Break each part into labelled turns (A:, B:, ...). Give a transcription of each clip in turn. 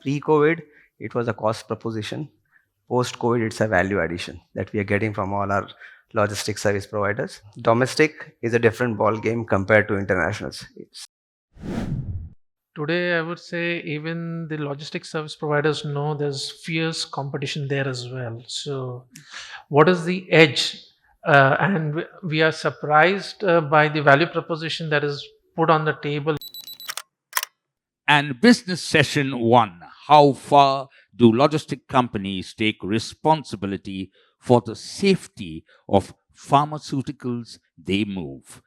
A: Pre-COVID, it was a cost proposition. Post-COVID, it's a value addition that we are getting from all our logistics service providers. Domestic is a different ball game compared to internationals.
B: Today, I would say even the logistics service providers know there's fierce competition there as well. So, what is the edge? And we are surprised by the value proposition that is put on the table.
C: And business session 1. How far do logistic companies take responsibility for the safety of pharmaceuticals they move?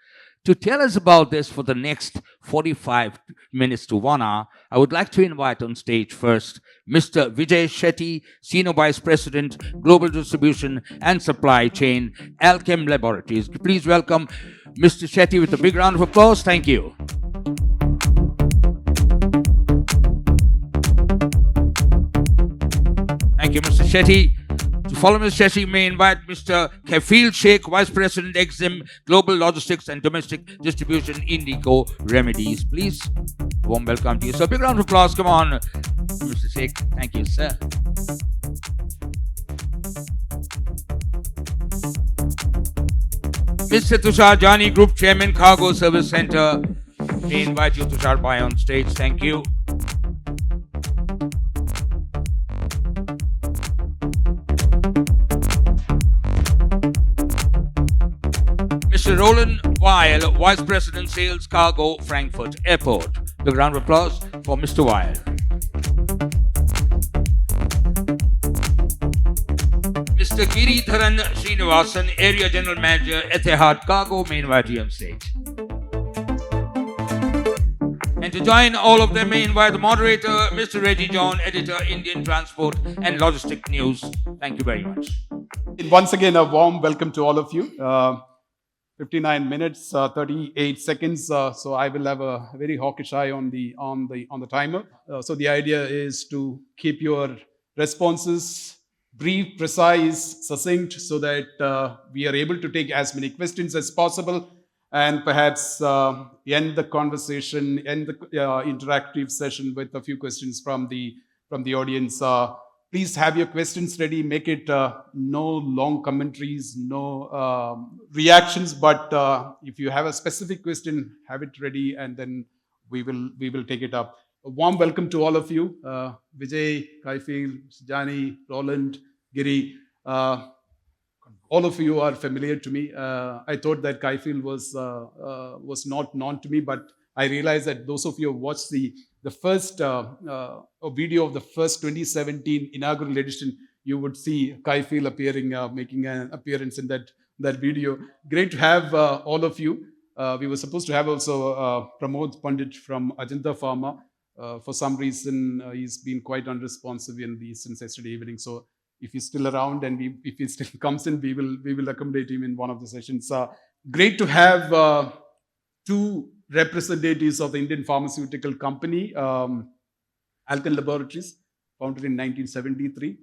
C: To tell us about this for the next 45 minutes to 1 hour, I would like to invite on stage first Mr. Vijay Shetty, Senior Vice President, Global Distribution and Supply Chain, Alkem Laboratories. Please welcome Mr. Shetty with a big round of applause. Thank you. Thank you, Mr. Shetty. To follow Mr. Shetty, may invite Mr. Kaifeel Shaikh, Vice President, EXIM, Global Logistics and Domestic Distribution, Indoco, Remedies. Please, warm welcome to you. So, a big round of applause. Come on, Mr. Shaikh. Thank you, sir. Mr. Tushar, Jani, Group Chairman, Cargo Service Center. May invite you, Tushar, by on stage. Thank you. Mr. Roland, Weil, Vice President, Sales, Cargo, Frankfurt Airport. The round of applause for Mr. Weil. Mr. Giridharan Srinivasan, Area General Manager, Etihad Cargo, may invite you on stage. And to join all of them, may invite the moderator, Mr. Reji John, Editor, Indian Transport and Logistic News. Thank you very much.
D: Once again, a warm welcome to all of you. 59 minutes, 38 seconds. So I will have a very hawkish eye on the timer. So the idea is to keep your responses brief, precise, succinct, so that we are able to take as many questions as possible, and perhaps end the conversation, end the interactive session with a few questions from the audience. Please have your questions ready. Make it no long commentaries, no reactions. But if you have a specific question, have it ready, and then we will take it up. A warm welcome to all of you. Vijay, Kaifeel, Jani, Roland, Giri. All of you are familiar to me. I thought that Kaifeel was not known to me, but I realized that those of you who watched the first video of the first 2017 inaugural edition, you would see Kaifeel appearing, making an appearance in that video. Great to have all of you. We were supposed to have also Pramod Pandit from Ajanta Pharma. For some reason, he's been quite unresponsive since yesterday evening. So if he's still around and if he still comes in, we will accommodate him in one of the sessions. Great to have two representatives of the Indian pharmaceutical company, Alkem Laboratories, founded in 1973,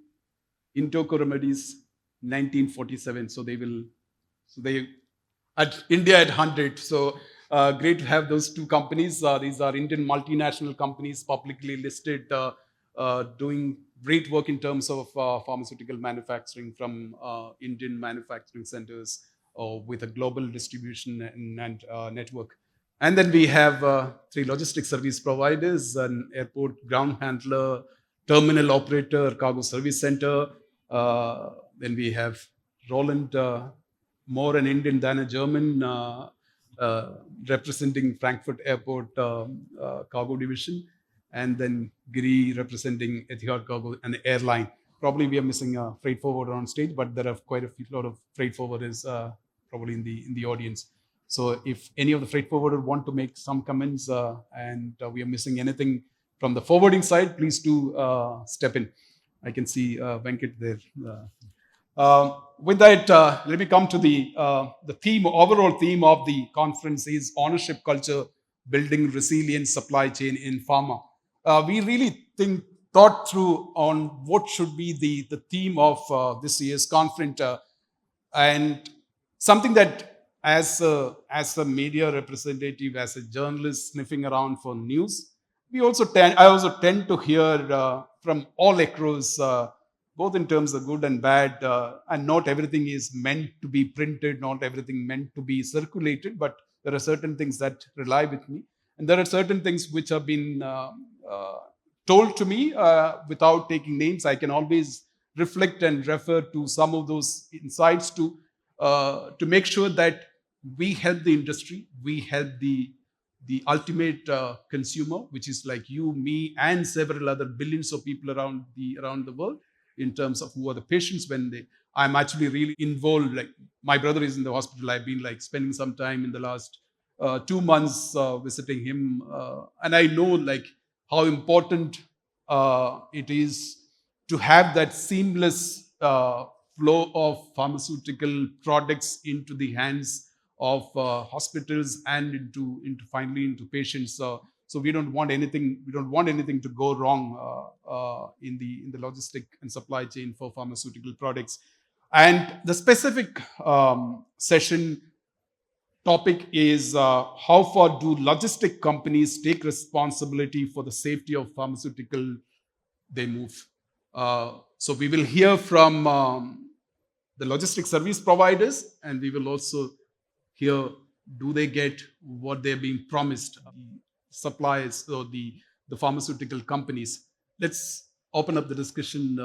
D: Indoco Remedies, 1947. So they at India at 100. So great to have those two companies. These are Indian multinational companies, publicly listed, doing great work in terms of pharmaceutical manufacturing from Indian manufacturing centers with a global distribution and network. And then we have three logistics service providers: an airport ground handler, terminal operator, cargo service center. Then we have Roland, more an Indian than a German, representing Frankfurt Airport cargo division. And then Giri representing Etihad Cargo, an airline. Probably we are missing a freight forwarder on stage, but there are quite a lot of freight forwarders probably in the audience. So if any of the freight forwarders want to make some comments and we are missing anything from the forwarding side, please do step in. I can see Venkat there. With that, let me come to the overall theme of the conference is ownership culture, building resilient supply chain in pharma. We really thought through on what should be the theme of this year's conference, and something that as a media representative, as a journalist sniffing around for news, I also tend to hear from all across, both in terms of good and bad, and not everything is meant to be printed, not everything meant to be circulated, but there are certain things that rely with me. And there are certain things which have been told to me without taking names. I can always reflect and refer to some of those insights to make sure that we help the industry, we help the ultimate consumer, which is like you, me, and several other billions of people around the world, in terms of who are the patients when they. I'm actually really involved. Like my brother is in the hospital. I've been like spending some time in the last 2 months visiting him, and I know like how important it is to have that seamless flow of pharmaceutical products into the hands of hospitals and into finally into patients. So we don't want anything to go wrong in the logistic and supply chain for pharmaceutical products. And the specific session topic is how far do logistic companies take responsibility for the safety of pharmaceutical they move. So we will hear from the logistic service providers, and we will also hear, do they get what they're being promised, the suppliers or the pharmaceutical companies. Let's open up the discussion,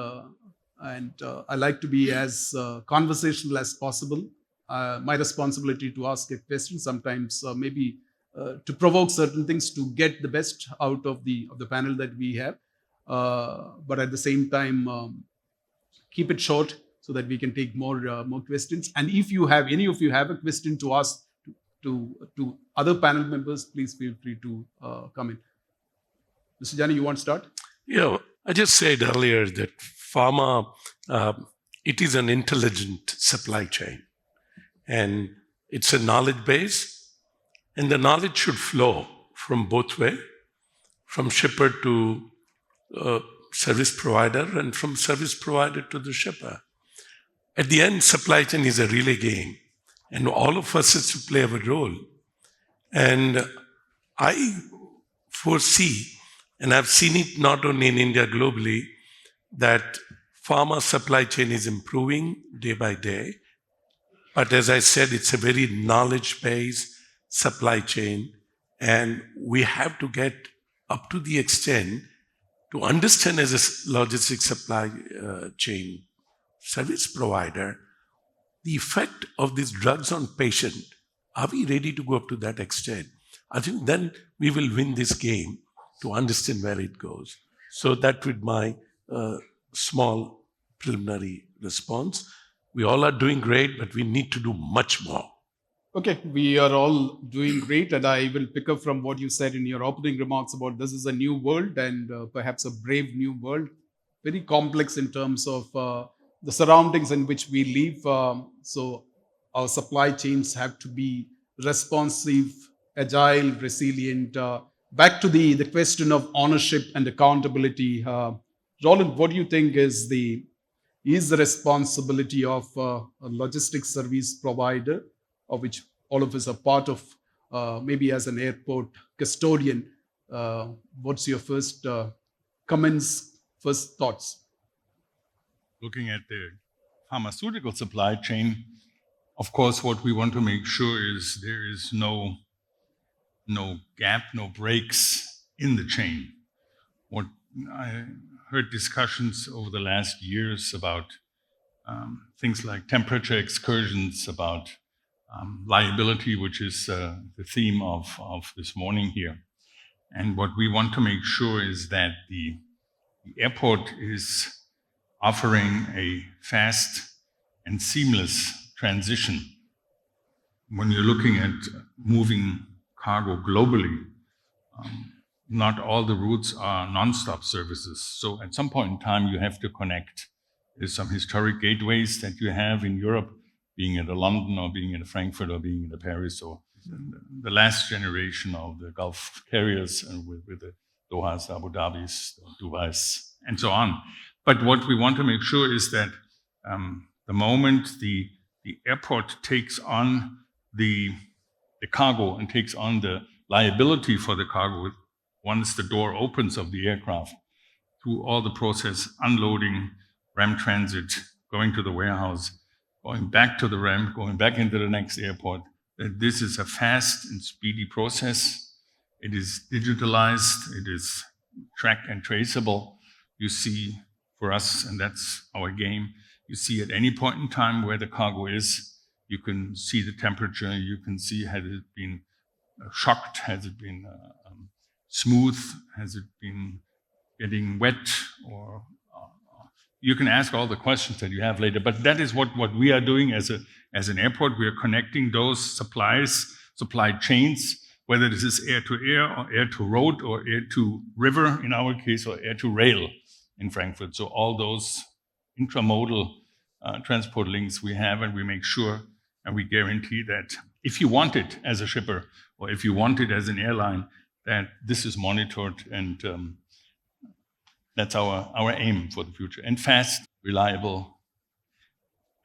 D: and I like to be as conversational as possible. My responsibility to ask a question, sometimes maybe to provoke certain things to get the best out of the panel that we have, but at the same time keep it short so that we can take more questions. And if any of you have a question to ask to other panel members, please feel free to come in. Mr. Jani, you want to start?
E: Yeah, I just said earlier that pharma, it is an intelligent supply chain, and it's a knowledge base, and the knowledge should flow from both ways, from shipper to service provider, and from service provider to the shipper. At the end, supply chain is a relay game, and all of us is to play our role. And I foresee, and I've seen it not only in India, globally, that pharma supply chain is improving day by day. But as I said, it's a very knowledge-based supply chain, and we have to get up to the extent to understand as a logistics supply chain service provider, the effect of these drugs on patient. Are we ready to go up to that extent? I think then we will win this game to understand where it goes. So that would my small preliminary response. We all are doing great, but we need to do much more.
D: Okay, we are all doing great, and I will pick up from what you said in your opening remarks about this is a new world, and perhaps a brave new world, very complex in terms of the surroundings in which we live. So our supply chains have to be responsive, agile, resilient. Back to the question of ownership and accountability. Roland, what do you think is the responsibility of a logistics service provider, of which all of us are part of, maybe as an airport custodian? What's your first comments, first thoughts?
F: Looking at the pharmaceutical supply chain, of course, what we want to make sure is there is no gap, no breaks in the chain. What I heard discussions over the last years about things like temperature excursions, about liability, which is the theme of this morning here. And what we want to make sure is that the airport is offering a fast and seamless transition. When you're looking at moving cargo globally, not all the routes are non-stop services. So at some point in time, you have to connect. There's some historic gateways that you have in Europe, being at a London or being in a Frankfurt or being in a Paris, or the last generation of the Gulf carriers with the Dohas, Abu Dhabis, Dubais, and so on. But what we want to make sure is that the moment the airport takes on the cargo and takes on the liability for the cargo, once the door opens of the aircraft, through all the process, unloading, ramp transit, going to the warehouse, going back to the ramp, going back into the next airport. This is a fast and speedy process. It is digitalized, it is track and traceable. You see, for us, and that's our game, you see at any point in time where the cargo is. You can see the temperature, you can see has it been shocked, has it been smooth, has it been getting wet, or you can ask all the questions that you have later. But that is what we are doing as an airport. We are connecting those supplies, supply chains, whether this is air to air or air to road or air to river in our case, or air to rail in Frankfurt. So all those intramodal transport links we have, and we make sure and we guarantee that if you want it as a shipper or if you want it as an airline, that this is monitored, and that's our aim for the future. And fast, reliable,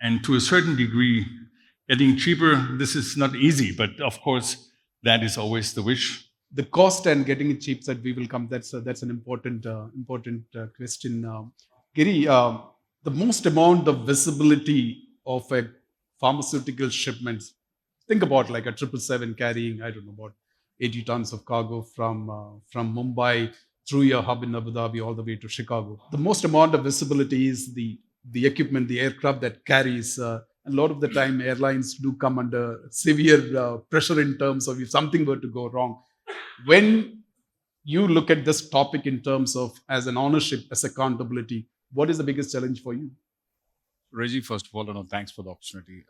F: and to a certain degree, getting cheaper. This is not easy, but of course, that is always the wish.
D: The cost and getting it cheap, that we will come. That's an important question. Giri, the most amount of visibility of a pharmaceutical shipments. Think about like a 777 carrying, I don't know, about 80 tons of cargo from Mumbai through your hub in Abu Dhabi all the way to Chicago. The most amount of visibility is the equipment, the aircraft that carries. A lot of the time, airlines do come under severe pressure in terms of if something were to go wrong. When you look at this topic in terms of as an ownership, as accountability, what is the biggest challenge for you?
G: Reji, first of all, thanks for the opportunity.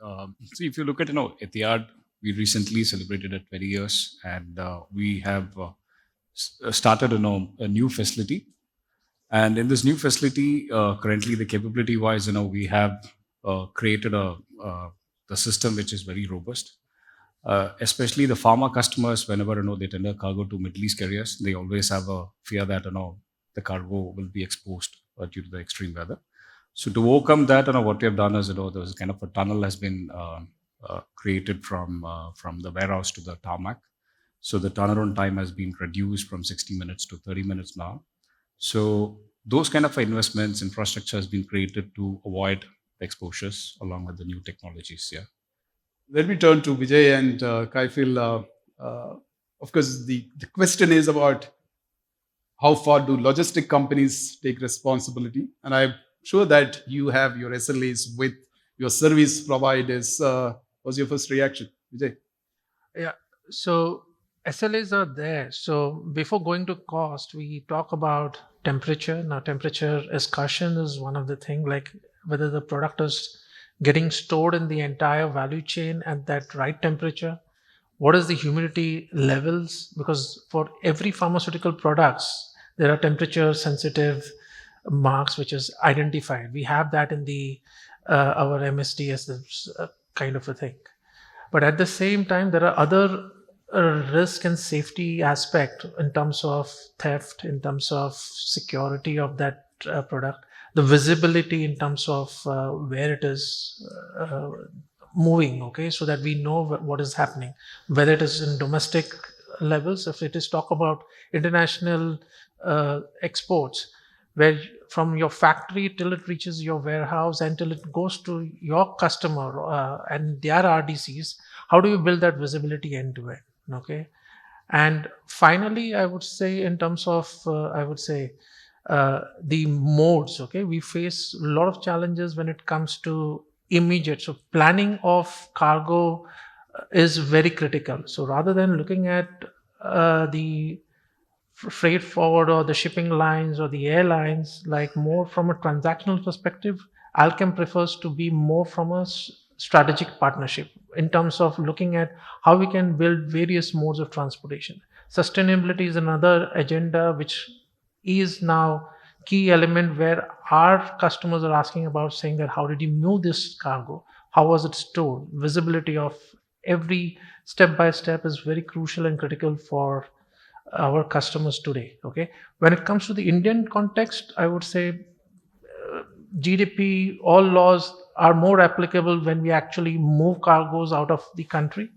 G: See, if you look at Etihad, we recently celebrated 20 years, and we have started a new facility. And in this new facility, currently the capability-wise, we have created the system which is very robust. Especially the pharma customers, whenever they tender cargo to Middle East carriers, they always have a fear that the cargo will be exposed due to the extreme weather. So to overcome that, what we have done is there's kind of a tunnel has been created from the warehouse to the tarmac. So the turnaround time has been reduced from 60 minutes to 30 minutes now. So those kind of investments, infrastructure has been created to avoid exposures along with the new technologies. Yeah.
D: Let me turn to Vijay and Kaifeel. Of course, the question is about how far do logistic companies take responsibility? And I'm sure that you have your SLAs with your service providers. What's your first reaction, Vijay?
B: Yeah. So SLAs are there. So before going to cost, we talk about temperature. Now, temperature excursion is one of the things, like whether the product is getting stored in the entire value chain at that right temperature. What is the humidity levels? Because for every pharmaceutical products, there are temperature sensitive marks which is identified. We have that in the our MSDS kind of a thing. But at the same time, there are other risk and safety aspect in terms of theft, in terms of security of that product, the visibility in terms of where it is moving, okay, so that we know what is happening, whether it is in domestic levels, if it is talk about international exports, where from your factory till it reaches your warehouse and till it goes to your customer and their RDCs, how do you build that visibility end to end? Okay. And finally, I would say in terms of, the modes, okay, we face a lot of challenges when it comes to immediate. So planning of cargo is very critical. So rather than looking at the freight forward or the shipping lines or the airlines, like more from a transactional perspective, Alkem prefers to be more from a strategic partnership in terms of looking at how we can build various modes of transportation. Sustainability is another agenda which is now key element where our customers are asking about, saying that how did you move this cargo? How was it stored? Visibility of every step by step is very crucial and critical for our customers today. Okay. When it comes to the Indian context, I would say GDP, all laws are more applicable when we actually move cargoes out of the country.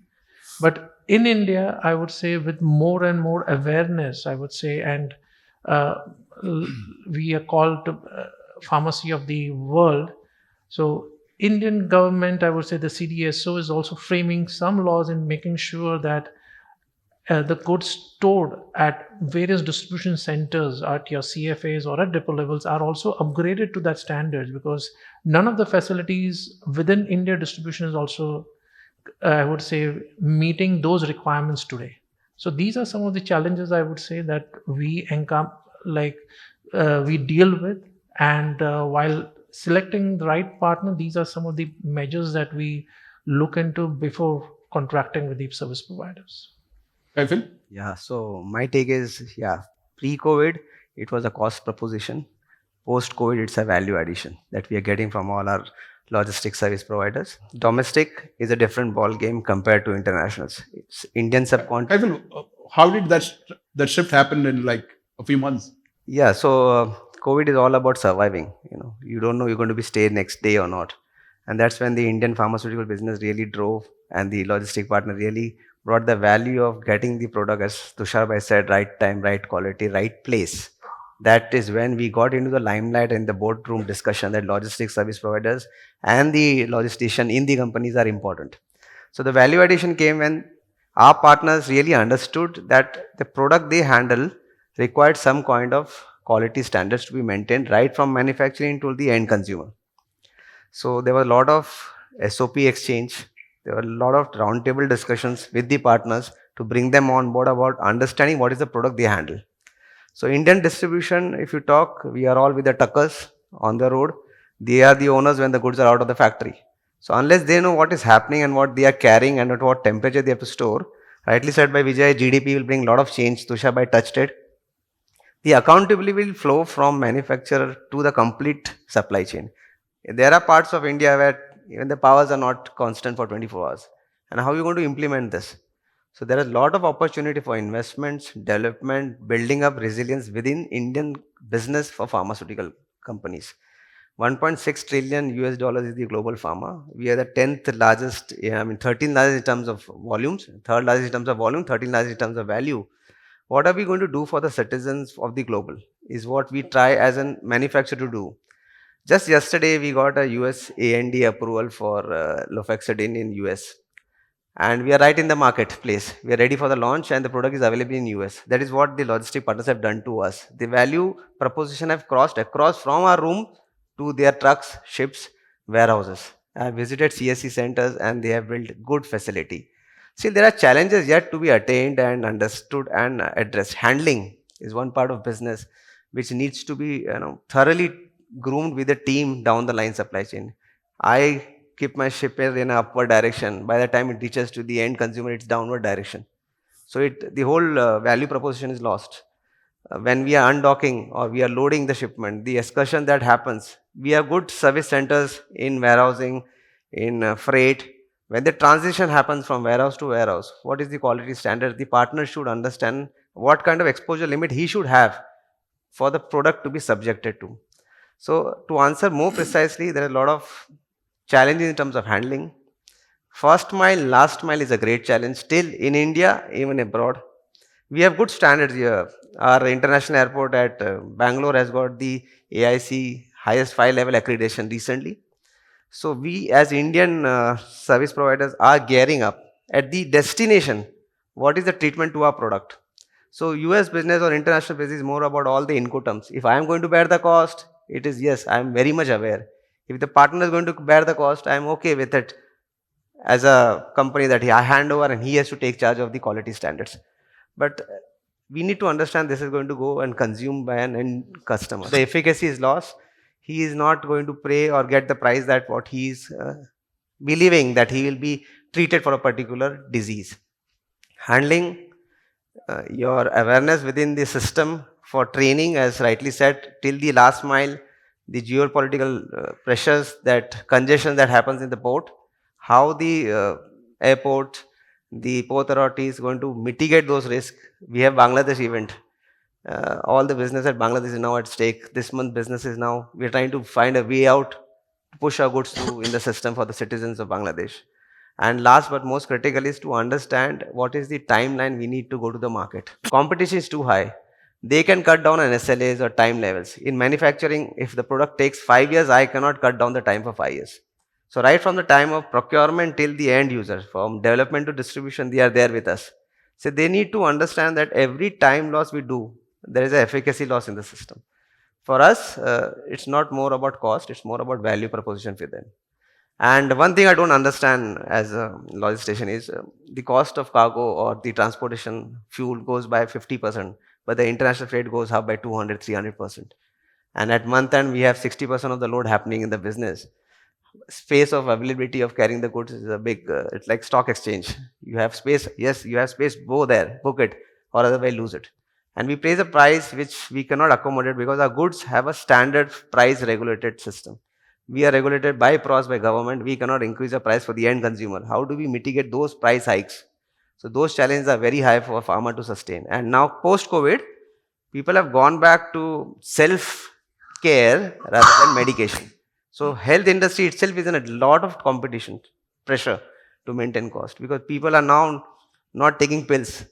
B: But in India, I would say with more and more awareness, I would say, and uh, we are called pharmacy of the world. So Indian government, I would say the CDSO is also framing some laws and making sure that the goods stored at various distribution centers at your CFAs or at depot levels are also upgraded to that standards, because none of the facilities within India distribution is also, I would say, meeting those requirements today. So these are some of the challenges I would say that we we deal with, and while selecting the right partner, these are some of the measures that we look into before contracting with the service providers.
D: Kaifeel?
A: Yeah, so my take is, yeah, pre-COVID, it was a cost proposition. Post-COVID, it's a value addition that we are getting from all our logistics service providers. Domestic is a different ball game compared to internationals. It's Indian subcontinent.
D: Kaifeel, how did that shift happen in like a few months?
A: Yeah, so COVID is all about surviving. You don't know you're going to be stay next day or not, and that's when the Indian pharmaceutical business really drove, and the logistic partner really brought the value of getting the product, as Tushar said, right time, right quality, right place. That is when we got into the limelight in the boardroom discussion that logistics service providers and the logistician in the companies are important. So the value addition came when our partners really understood that the product they handle required some kind of quality standards to be maintained right from manufacturing to the end consumer. So there was a lot of SOP exchange. There were a lot of roundtable discussions with the partners to bring them on board about understanding what is the product they handle. So Indian distribution, if you talk, we are all with the tuckers on the road. They are the owners when the goods are out of the factory. So unless they know what is happening and what they are carrying and at what temperature they have to store, rightly said by Vijay, GDP will bring a lot of change. Tushar touched it. The accountability will flow from manufacturer to the complete supply chain. There are parts of India where even the powers are not constant for 24 hours. And how are you going to implement this? So there is a lot of opportunity for investments, development, building up resilience within Indian business for pharmaceutical companies. 1.6 trillion US dollars is the global pharma. We are the 10th largest, 13th largest in terms of volumes, third largest in terms of volume, 13th largest in terms of value. What are we going to do for the citizens of the global is what we try as a manufacturer to do. Just yesterday, we got a US AND approval for lofexidine in US. And we are right in the marketplace. We are ready for the launch and the product is available in US. That is what the logistic partners have done to us. The value proposition have crossed across from our room to their trucks, ships, warehouses. I have visited CSC centers and they have built good facility. Still, there are challenges yet to be attained and understood and addressed. Handling is one part of business which needs to be thoroughly groomed with a team down the line supply chain. I keep my shipper in an upward direction. By the time it reaches to the end consumer, it's downward direction. So the whole value proposition is lost. When we are undocking or we are loading the shipment, the excursion that happens, we have good service centers in warehousing, in freight. When the transition happens from warehouse to warehouse, what is the quality standard? The partner should understand what kind of exposure limit he should have for the product to be subjected to. So to answer more precisely, there are a lot of challenges in terms of handling. First mile, last mile is a great challenge. Still in India, even abroad, we have good standards here. Our international airport at Bangalore has got the AIC highest 5-level accreditation recently. So we as Indian service providers are gearing up at the destination. What is the treatment to our product? So US business or international business is more about all the incoterms. If I am going to bear the cost, it is yes, I am very much aware. If the partner is going to bear the cost, I am okay with it as a company that I hand over and he has to take charge of the quality standards. But we need to understand this is going to go and consumed by an end customer. The efficacy is lost. He is not going to pay or get the price that what he is believing that he will be treated for a particular disease. Handling your awareness within the system for training, as rightly said, till the last mile, the geopolitical pressures, that congestion that happens in the port, how the airport, the port authority is going to mitigate those risks. We have Bangladesh event. All the business at Bangladesh is now at stake. This month business is now, we are trying to find a way out to push our goods through in the system for the citizens of Bangladesh. And last but most critical is to understand what is the timeline we need to go to the market. Competition is too high. They can cut down on SLAs or time levels. In manufacturing, if the product takes 5 years, I cannot cut down the time for 5 years. So right from the time of procurement till the end user, from development to distribution, they are there with us. So they need to understand that every time loss we do, there is an efficacy loss in the system. For us, it's not more about cost, it's more about value proposition for them. And one thing I don't understand as a logistician is the cost of cargo or the transportation fuel goes by 50%, but the international freight goes up by 200, 300%. And at month end, we have 60% of the load happening in the business. Space of availability of carrying the goods is a big, it's like stock exchange. You have space, yes, you have space, go there, book it, or otherwise lose it. And we place a price which we cannot accommodate because our goods have a standard price regulated system. We are regulated by PROS, by government. We cannot increase the price for the end consumer. How do we mitigate those price hikes? So those challenges are very high for a farmer to sustain. And now post-COVID, people have gone back to self-care rather than medication. So health industry itself is in a lot of competition, pressure to maintain cost because people are now not taking pills.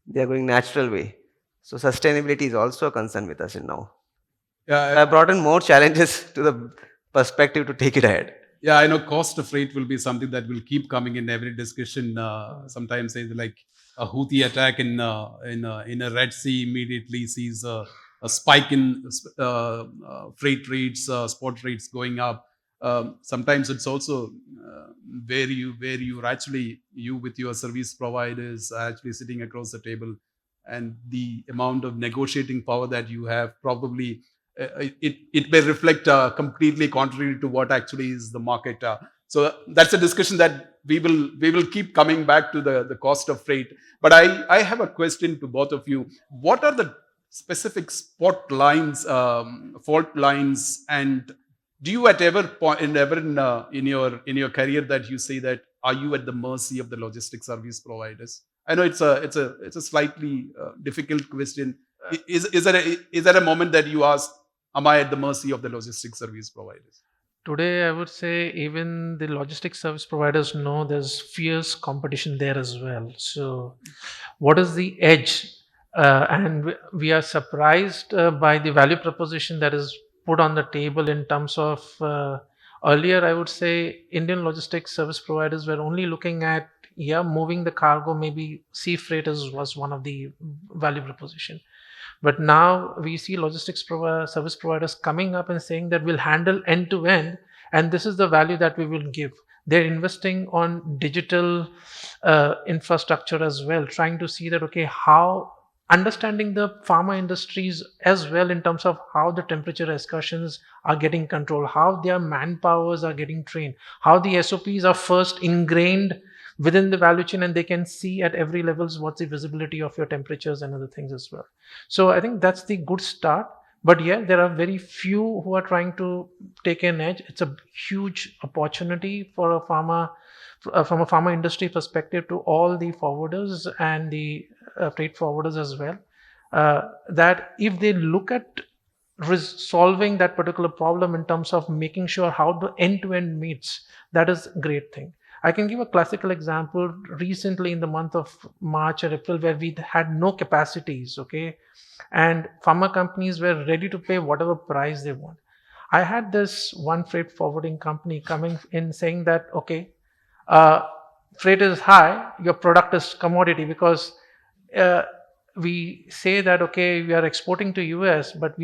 A: They are going natural way. So sustainability is also a concern with us in now.
D: Yeah,
A: I brought in more challenges to the perspective to take it ahead.
D: yeah, I know cost of freight will be something that will keep coming in every discussion. Sometimes say like a Houthi attack in a Red Sea immediately sees a spike in freight rates, spot rates going up. Sometimes it's also where you actually you with your service providers are actually sitting across the table, and the amount of negotiating power that you have probably it may reflect completely contrary to what actually is the market. So that's a discussion that we will keep coming back to the cost of freight. But I have a question to both of you. What are the specific spot lines, fault lines, and do you at ever point in your career that you say that are you at the mercy of the logistic service providers? I know it's a slightly difficult question. Is there a moment that you ask, am I at the mercy of the logistics service providers?
B: Today, I would say even the logistics service providers know there's fierce competition there as well. So, what is the edge? And we are surprised by the value proposition that is put on the table in terms of earlier, I would say Indian logistics service providers were only looking at moving the cargo. Maybe sea freight was one of the value proposition. But now we see logistics service providers coming up and saying that we'll handle end to end, and this is the value that we will give. They're investing on digital infrastructure as well, trying to see that, okay, how understanding the pharma industries as well in terms of how the temperature excursions are getting controlled, how their manpowers are getting trained, how the SOPs are first ingrained within the value chain, and they can see at every levels what's the visibility of your temperatures and other things as well. So I think that's the good start. But yeah, there are very few who are trying to take an edge. It's a huge opportunity for a pharma, from a pharma industry perspective, to all the forwarders and the freight forwarders as well. That if they look at solving that particular problem in terms of making sure how the end-to-end meets, that is a great thing. I can give a classical example recently in the month of March or April where we had no capacities, okay? And pharma companies were ready to pay whatever price they want. I had this one freight forwarding company coming in saying that, okay, freight is high, your product is commodity, because we say that, okay, we are exporting to US, but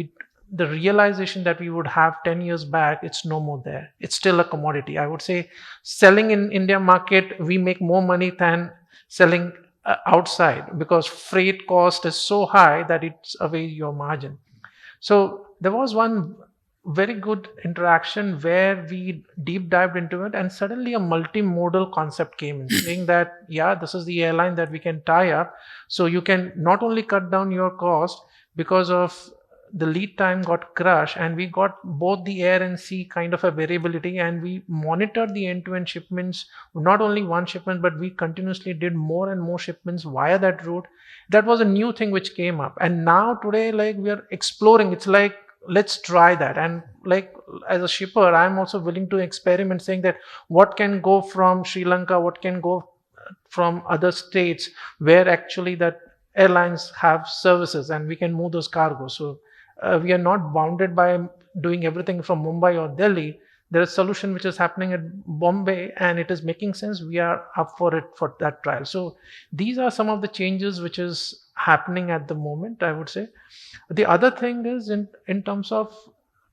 B: the realization that we would have 10 years back, it's no more there. It's still a commodity. I would say selling in India market, we make more money than selling outside, because freight cost is so high that it's away your margin. So there was one very good interaction where we deep dived into it, and suddenly a multimodal concept came in, saying that, yeah, this is the airline that we can tie up. So you can not only cut down your cost because of the lead time got crushed, and we got both the air and sea kind of a variability, and we monitored the end-to-end shipments, not only one shipment, but we continuously did more and more shipments via that route. That was a new thing which came up, and now today, like, we are exploring. It's like let's try that. And like as a shipper, I'm also willing to experiment, saying that what can go from Sri Lanka, what can go from other states where actually that airlines have services, and we can move those cargoes. So we are not bounded by doing everything from Mumbai or Delhi. There is a solution which is happening at Bombay, and it is making sense. We are up for it for that trial. So these are some of the changes which is happening at the moment, I would say. The other thing is in terms of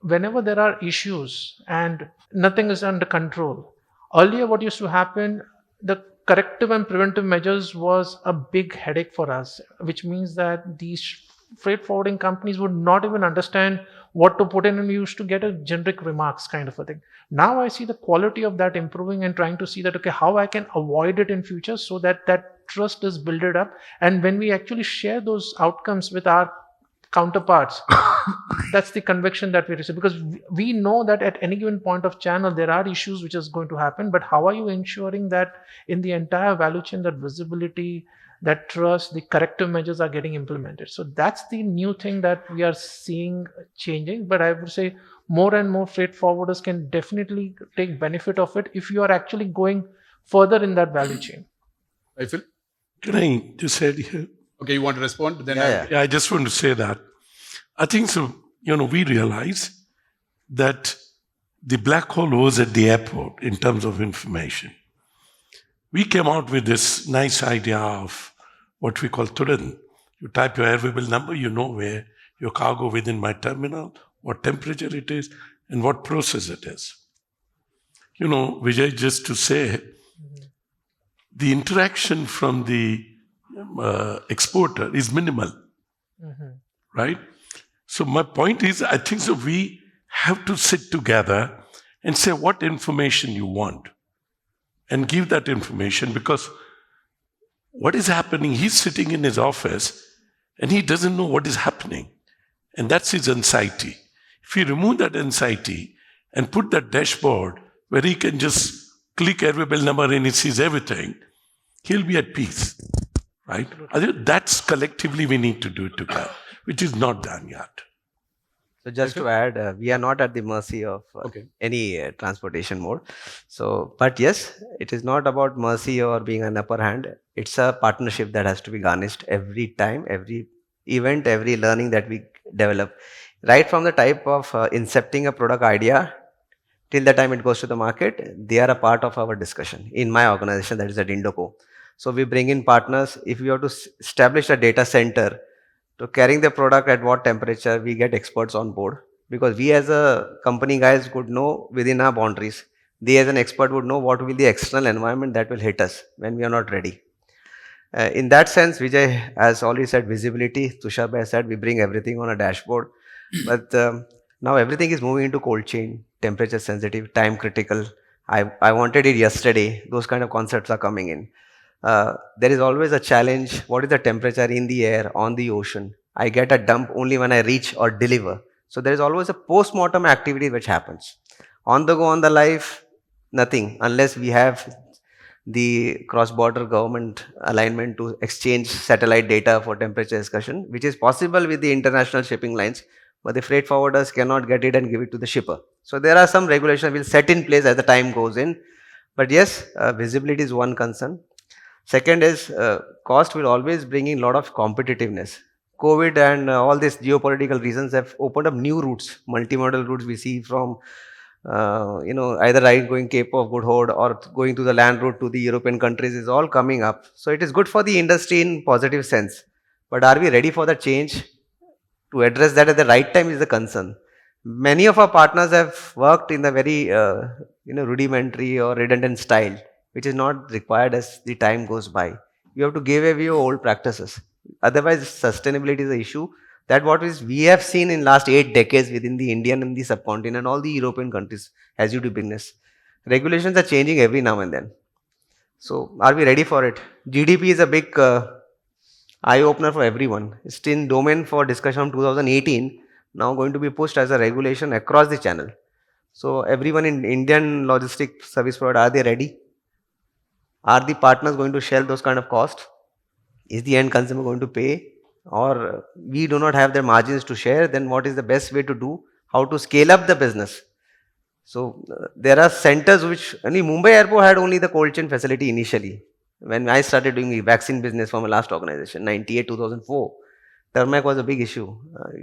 B: whenever there are issues and nothing is under control. Earlier, what used to happen, the corrective and preventive measures was a big headache for us, which means that these freight forwarding companies would not even understand what to put in, and we used to get a generic remarks kind of a thing. Now I see the quality of that improving and trying to see that, okay, how I can avoid it in future so that that trust is built up. And when we actually share those outcomes with our counterparts, that's the conviction that we receive, because we know that at any given point of channel there are issues which is going to happen, but how are you ensuring that in the entire value chain that visibility, that trust, the corrective measures are getting implemented? So that's the new thing that we are seeing changing. But I would say more and more freight forwarders can definitely take benefit of it if you are actually going further in that value chain.
D: Kaifeel?
E: Can I just say here?
D: Okay, you want to respond? Then
E: Yeah, I just want to say that. I think so, we realize that the black hole was at the airport in terms of information. We came out with this nice idea of what we call Turant. You type your airwaybill number, you know where your cargo within my terminal, what temperature it is, and what process it is. Vijay, just to say, the interaction from the exporter is minimal, right? So my point is, I think so we have to sit together and say what information you want and give that information, because what is happening, he's sitting in his office and he doesn't know what is happening. And that's his anxiety. If you remove that anxiety and put that dashboard where he can just click every bill number and he sees everything, he'll be at peace, right? I think that's collectively we need to do it together, which is not done yet.
A: So just to add, we are not at the mercy of any transportation mode. So, but yes, it is not about mercy or being an upper hand. It's a partnership that has to be garnished every time, every event, every learning that we develop. Right from the type of incepting a product idea till the time it goes to the market, they are a part of our discussion. In my organization, that is at Indoco. So we bring in partners. If we have to establish a data center, to carrying the product at what temperature, we get experts on board, because we as a company guys could know within our boundaries. They as an expert would know what will be the external environment that will hit us when we are not ready. In that sense, Vijay has already said visibility. Tushar has said we bring everything on a dashboard. But now everything is moving into cold chain, temperature sensitive, time critical. I wanted it yesterday. Those kind of concepts are coming in. There is always a challenge. What is the temperature in the air, on the ocean? I get a dump only when I reach or deliver. So there is always a post-mortem activity which happens. On the go, on the live, nothing, unless we have the cross-border government alignment to exchange satellite data for temperature discussion, which is possible with the international shipping lines, but the freight forwarders cannot get it and give it to the shipper. So there are some regulations will set in place as the time goes in. But yes, visibility is one concern. Second is cost will always bring in a lot of competitiveness. COVID and all these geopolitical reasons have opened up new routes, multimodal routes we see from, either going Cape of Good Hope or going to the land route to the European countries is all coming up. So it is good for the industry in positive sense. But are we ready for the change? To address that at the right time is the concern. Many of our partners have worked in the very, rudimentary or redundant style, which is not required as the time goes by. You have to give away your old practices. Otherwise, sustainability is an issue. That we have seen in last 8 decades within the Indian and the subcontinent, all the European countries as you do business. Regulations are changing every now and then. So are we ready for it? GDP is a big eye-opener for everyone. It's in domain for discussion from 2018, now going to be pushed as a regulation across the channel. So everyone in Indian logistics service provider, are they ready? Are the partners going to shell those kind of costs? Is the end consumer going to pay? or we do not have the margins to share, then what is the best way to do? How to scale up the business? So there are centers which only Mumbai airport had only the cold chain facility initially. When I started doing the vaccine business for my last organization, 98 2004, Tarmac was a big issue.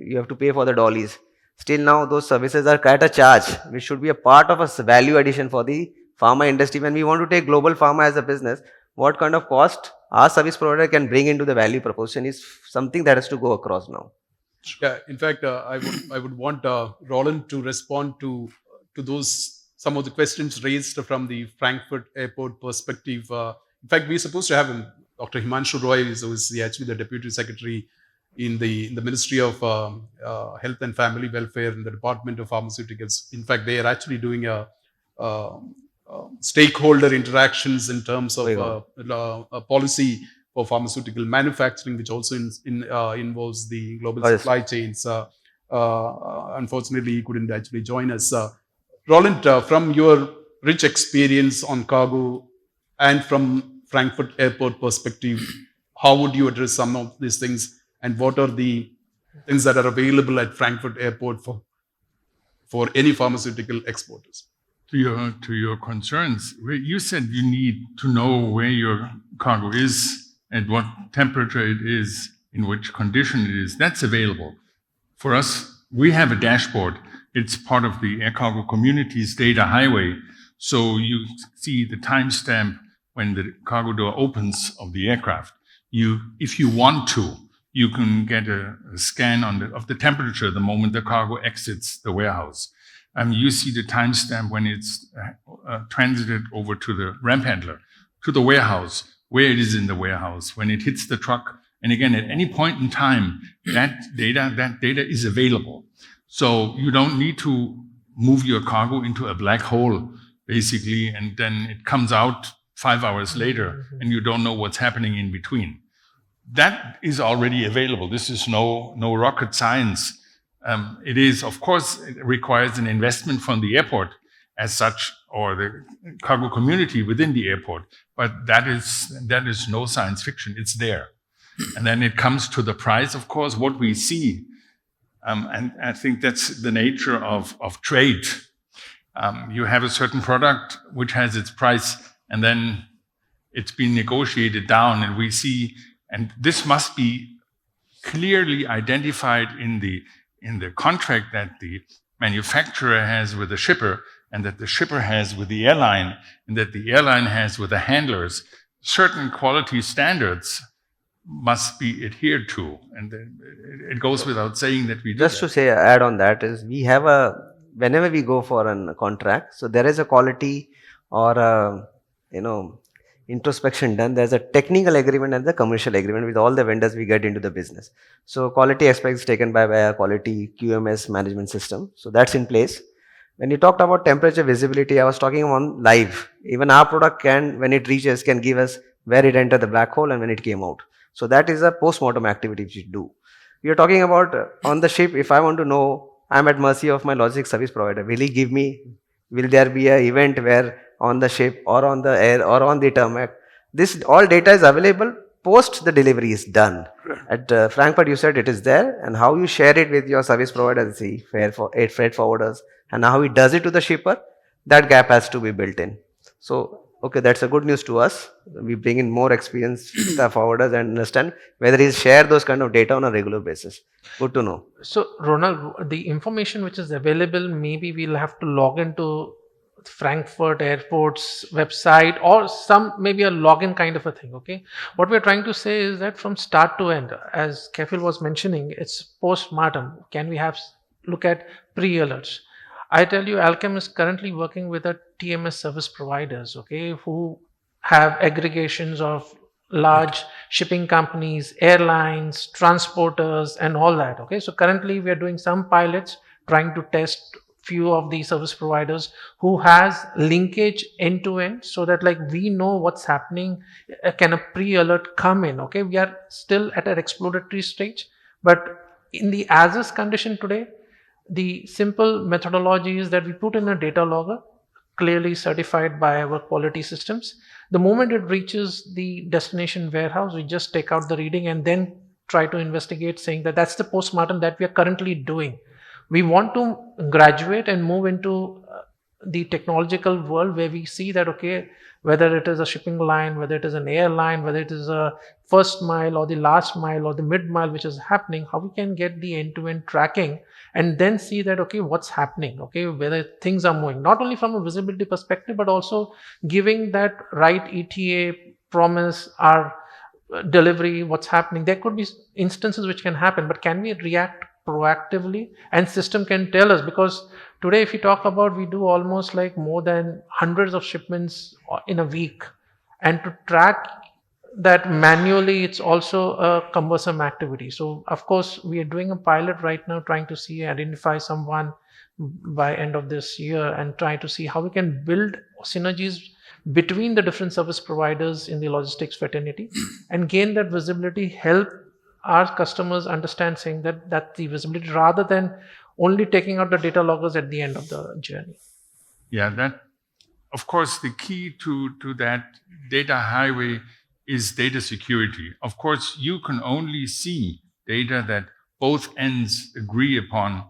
A: You have to pay for the dollies. Still now, those services are at a charge, which should be a part of a value addition for the pharma industry. When we want to take global pharma as a business, what kind of cost our service provider can bring into the value proposition is something that has to go across now.
D: Yeah, in fact, I would want Roland to respond to those some of the questions raised from the Frankfurt airport perspective. In fact, we're supposed to have him, Dr. Himanshu Roy, who is actually the Deputy Secretary in the Ministry of Health and Family Welfare in the Department of Pharmaceuticals. In fact, they are actually doing a stakeholder interactions in terms of a policy for pharmaceutical manufacturing, which also involves the global supply chains. Unfortunately, he couldn't actually join us. Roland, from your rich experience on cargo and from Frankfurt airport perspective, how would you address some of these things? And what are the things that are available at Frankfurt airport for any pharmaceutical exporters?
F: To your concerns, you said you need to know where your cargo is and what temperature it is, in which condition it is. That's available. For us, we have a dashboard. It's part of the air cargo community's data highway. So you see the timestamp when the cargo door opens of the aircraft. If you want to, you can get a scan of the temperature the moment the cargo exits the warehouse. You see the timestamp when it's transited over to the ramp handler, to the warehouse, where it is in the warehouse, when it hits the truck. And again, at any point in time, that data is available. So you don't need to move your cargo into a black hole, basically, and then it comes out 5 hours later, and you don't know what's happening in between. That is already available. This is no rocket science. It is, of course, it requires an investment from the airport as such, or the cargo community within the airport. But that is no science fiction. It's there. And then it comes to the price, of course, what we see. And I think that's the nature of trade. You have a certain product which has its price, and then it's been negotiated down, and we see, and this must be clearly identified in the contract that the manufacturer has with the shipper, and that the shipper has with the airline, and that the airline has with the handlers. Certain quality standards must be adhered to, and it goes without saying that we do
A: Just
F: that.
A: to say, add on that is, we have whenever we go for a contract, so there is a quality or a, introspection done. There's a technical agreement and the commercial agreement with all the vendors we get into the business. So quality aspects taken by a quality QMS management system. So that's in place. When you talked about temperature visibility, I was talking on live. Even our product when it reaches, can give us where it entered the black hole and when it came out. So that is a post-mortem activity which we do. We are talking about on the ship. If I want to know, I'm at mercy of my logistics service provider. Will there be an event where on the ship or on the air or on the tarmac, this all data is available post the delivery is done. At Frankfurt, you said it is there, and how you share it with your service provider, the freight forwarders, and how he does it to the shipper, that gap has to be built in. So, okay, that's a good news to us. We bring in more experience with our forwarders and understand whether he share those kind of data on a regular basis. Good to know.
B: So, Ronald, the information which is available, maybe we'll have to log into Frankfurt Airport's website or maybe a login kind of a thing. Okay, what we're trying to say is that from start to end, as Kaifeel was mentioning, it's post-mortem. Can we look at pre-alerts? I tell you, Alkem is currently working with a TMS service providers, okay, who have aggregations of large shipping companies, airlines, transporters, and all that. Okay, so currently we are doing some pilots trying to test few of these service providers who has linkage end to end, so that we know what's happening. Can a pre-alert come in? Okay, we are still at an exploratory stage, but in the as-is condition today, the simple methodology is that we put in a data logger clearly certified by our quality systems. The moment it reaches the destination warehouse, we just take out the reading and then try to investigate, saying that that's the postmortem that we are currently doing. We want to graduate and move into the technological world where we see that, okay, whether it is a shipping line, whether it is an airline, whether it is a first mile or the last mile or the mid mile which is happening, how we can get the end-to-end tracking and then see that, okay, what's happening, okay, whether things are moving, not only from a visibility perspective, but also giving that right ETA promise or delivery, what's happening. There could be instances which can happen, but can we react proactively? And system can tell us, because today if you talk about, we do almost like more than hundreds of shipments in a week, and to track that manually, it's also a cumbersome activity. So of course we are doing a pilot right now, trying to see, identify someone by end of this year and try to see how we can build synergies between the different service providers in the logistics fraternity and gain that visibility, help our customers understand, saying that the visibility, rather than only taking out the data loggers at the end of the journey.
F: Yeah, that, of course, the key to that data highway is data security. Of course, you can only see data that both ends agree upon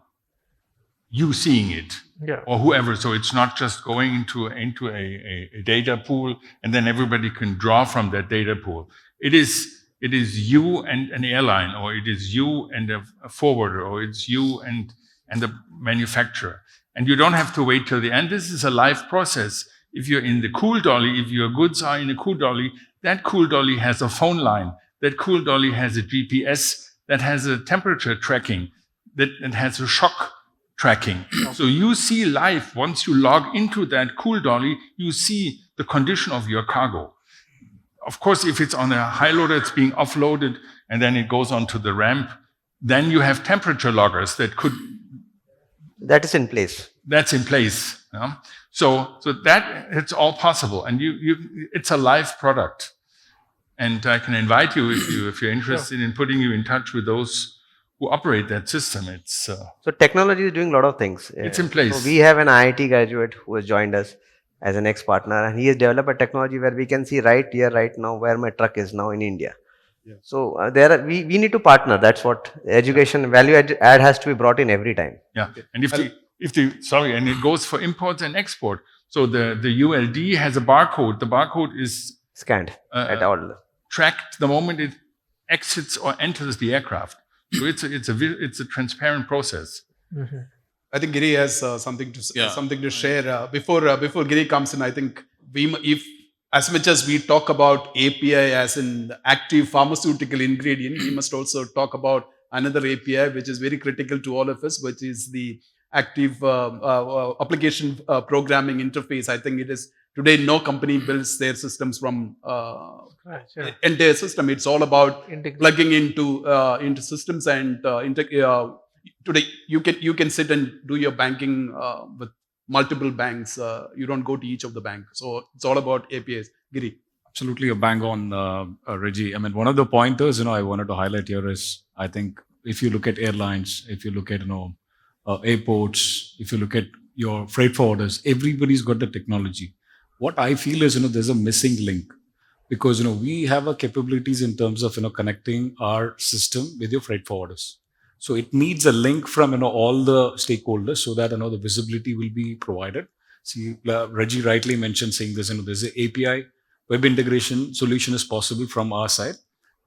F: you seeing it, or whoever. So it's not just going into a data pool and then everybody can draw from that data pool. It is you and an airline, or it is you and a forwarder, or it's you and the manufacturer. And you don't have to wait till the end. This is a live process. If you're in the cool dolly, if your goods are in a cool dolly, that cool dolly has a phone line. That cool dolly has a GPS, that has a temperature tracking, that has a shock tracking. So you see live, once you log into that cool dolly, you see the condition of your cargo. Of course, if it's on a high loader, it's being offloaded and then it goes onto the ramp, then you have temperature loggers that could...
A: That is in place.
F: That's in place. Yeah? So that it's all possible, and it's a live product. And I can invite you if you're interested in putting you in touch with those who operate that system. It's
A: so technology is doing a lot of things.
F: It's in place.
A: So we have an IIT graduate who has joined us as an ex-partner, and he has developed a technology where we can see right here, right now, where my truck is now in India. Yeah. So we need to partner. That's what education value add has to be brought in every time.
F: Yeah, and and it goes for imports and export. So the ULD has a barcode. The barcode is
A: scanned at all,
F: tracked the moment it exits or enters the aircraft. So it's a transparent process.
B: Mm-hmm.
D: I think Giri has something to share. Before Giri comes in, I think if as much as we talk about API as an active pharmaceutical ingredient, we must also talk about another API which is very critical to all of us, which is the active application programming interface. I think it is today no company builds their systems from entire system. It's all about plugging into systems, and today you can sit and do your banking with multiple banks. You don't go to each of the bank. So it's all about APIs. Giri.
G: Absolutely, a bang on, Reji. I mean, one of the pointers, I wanted to highlight here is, I think if you look at airlines, if you look at, airports, if you look at your freight forwarders, everybody's got the technology. What I feel is, there's a missing link, because, we have our capabilities in terms of, connecting our system with your freight forwarders. So it needs a link from all the stakeholders so that the visibility will be provided. See, Reji rightly mentioned, saying this, there's an API web integration solution is possible from our side.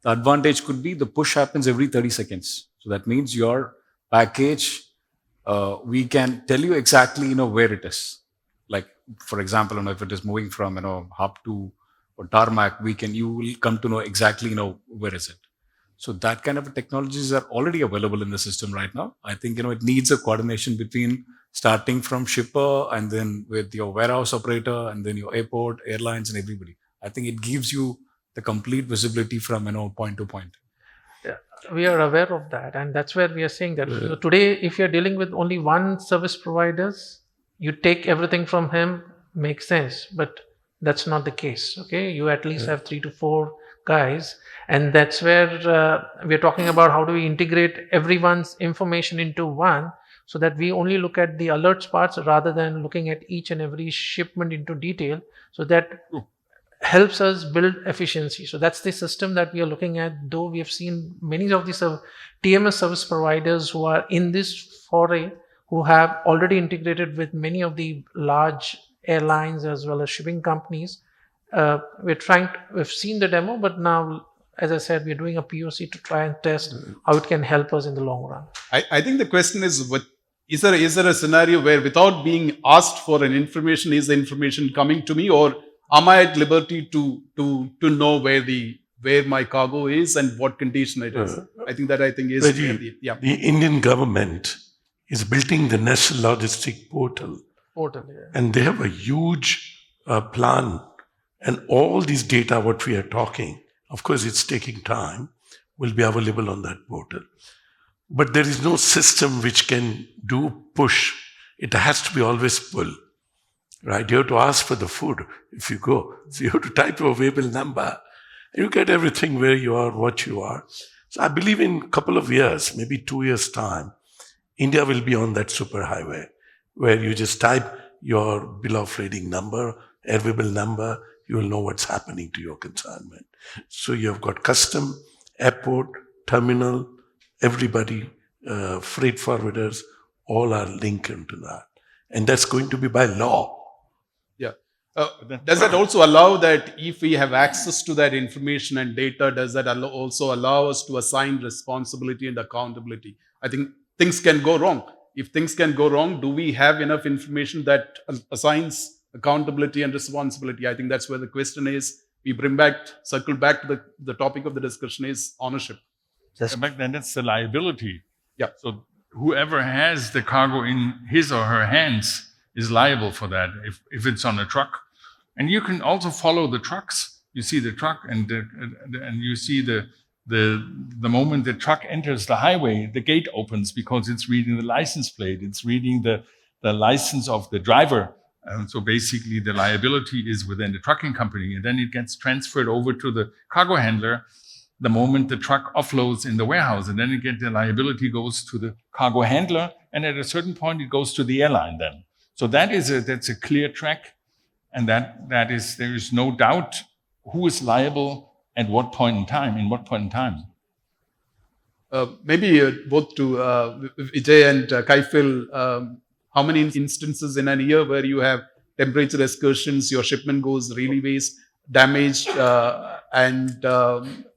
G: The advantage could be the push happens every 30 seconds. So that means your package, we can tell you exactly where it is. Like, for example, if it is moving from hub to or tarmac, you will come to know exactly where is it. So that kind of technologies are already available in the system right now. I think, it needs a coordination between starting from shipper and then with your warehouse operator and then your airport, airlines and everybody. I think it gives you the complete visibility from, point to point.
B: Yeah, we are aware of that. And that's where we are saying that today, if you're dealing with only one service providers, you take everything from him, makes sense. But that's not the case. Okay. You at least have 3 to 4 guys, and that's where we're talking about how do we integrate everyone's information into one, so that we only look at the alerts parts rather than looking at each and every shipment into detail, so that helps us build efficiency. So that's the system that we are looking at. Though we have seen many of these TMS service providers who are in this foray, who have already integrated with many of the large airlines as well as shipping companies. We've seen the demo, but now, as I said, we're doing a POC to try and test how it can help us in the long run.
D: I think the question is, is there a scenario where without being asked for an information, is the information coming to me, or am I at liberty to know where my cargo is and what condition it is? I think is
E: Reji, the Indian government is building the National Logistic Portal. And they have a huge plan, and all these data, what we are talking, of course it's taking time, will be available on that portal. But there is no system which can do push. It has to be always pull, right? You have to ask for the food if you go. So you have to type your available number, and you get everything where you are, what you are. So I believe in a couple of years, maybe 2 years' time, India will be on that superhighway where you just type your bill of lading number, available number, you will know what's happening to your consignment. So you have got custom, airport, terminal, everybody, freight forwarders, all are linked into that. And that's going to be by law.
D: Yeah. Does that also allow that if we have access to that information and data, does that also allow us to assign responsibility and accountability? I think things can go wrong. If things can go wrong, do we have enough information that assigns accountability and responsibility? I think that's where the question is. We circle back to the topic of the discussion is ownership.
F: Back then, that's the liability.
D: Yeah.
F: So whoever has the cargo in his or her hands is liable for that if it's on a truck. And you can also follow the trucks. You see the truck and you see the moment the truck enters the highway, the gate opens because it's reading the license plate. It's reading the license of the driver. And so basically the liability is within the trucking company, and then it gets transferred over to the cargo handler the moment the truck offloads in the warehouse, and then the liability goes to the cargo handler, and at a certain point it goes to the airline then. So that's a clear track, and there is no doubt who is liable at what point in time,
D: Maybe both to Vijay and Kaifeel, how many instances in a year where you have temperature excursions, your shipment goes really waste, damaged, and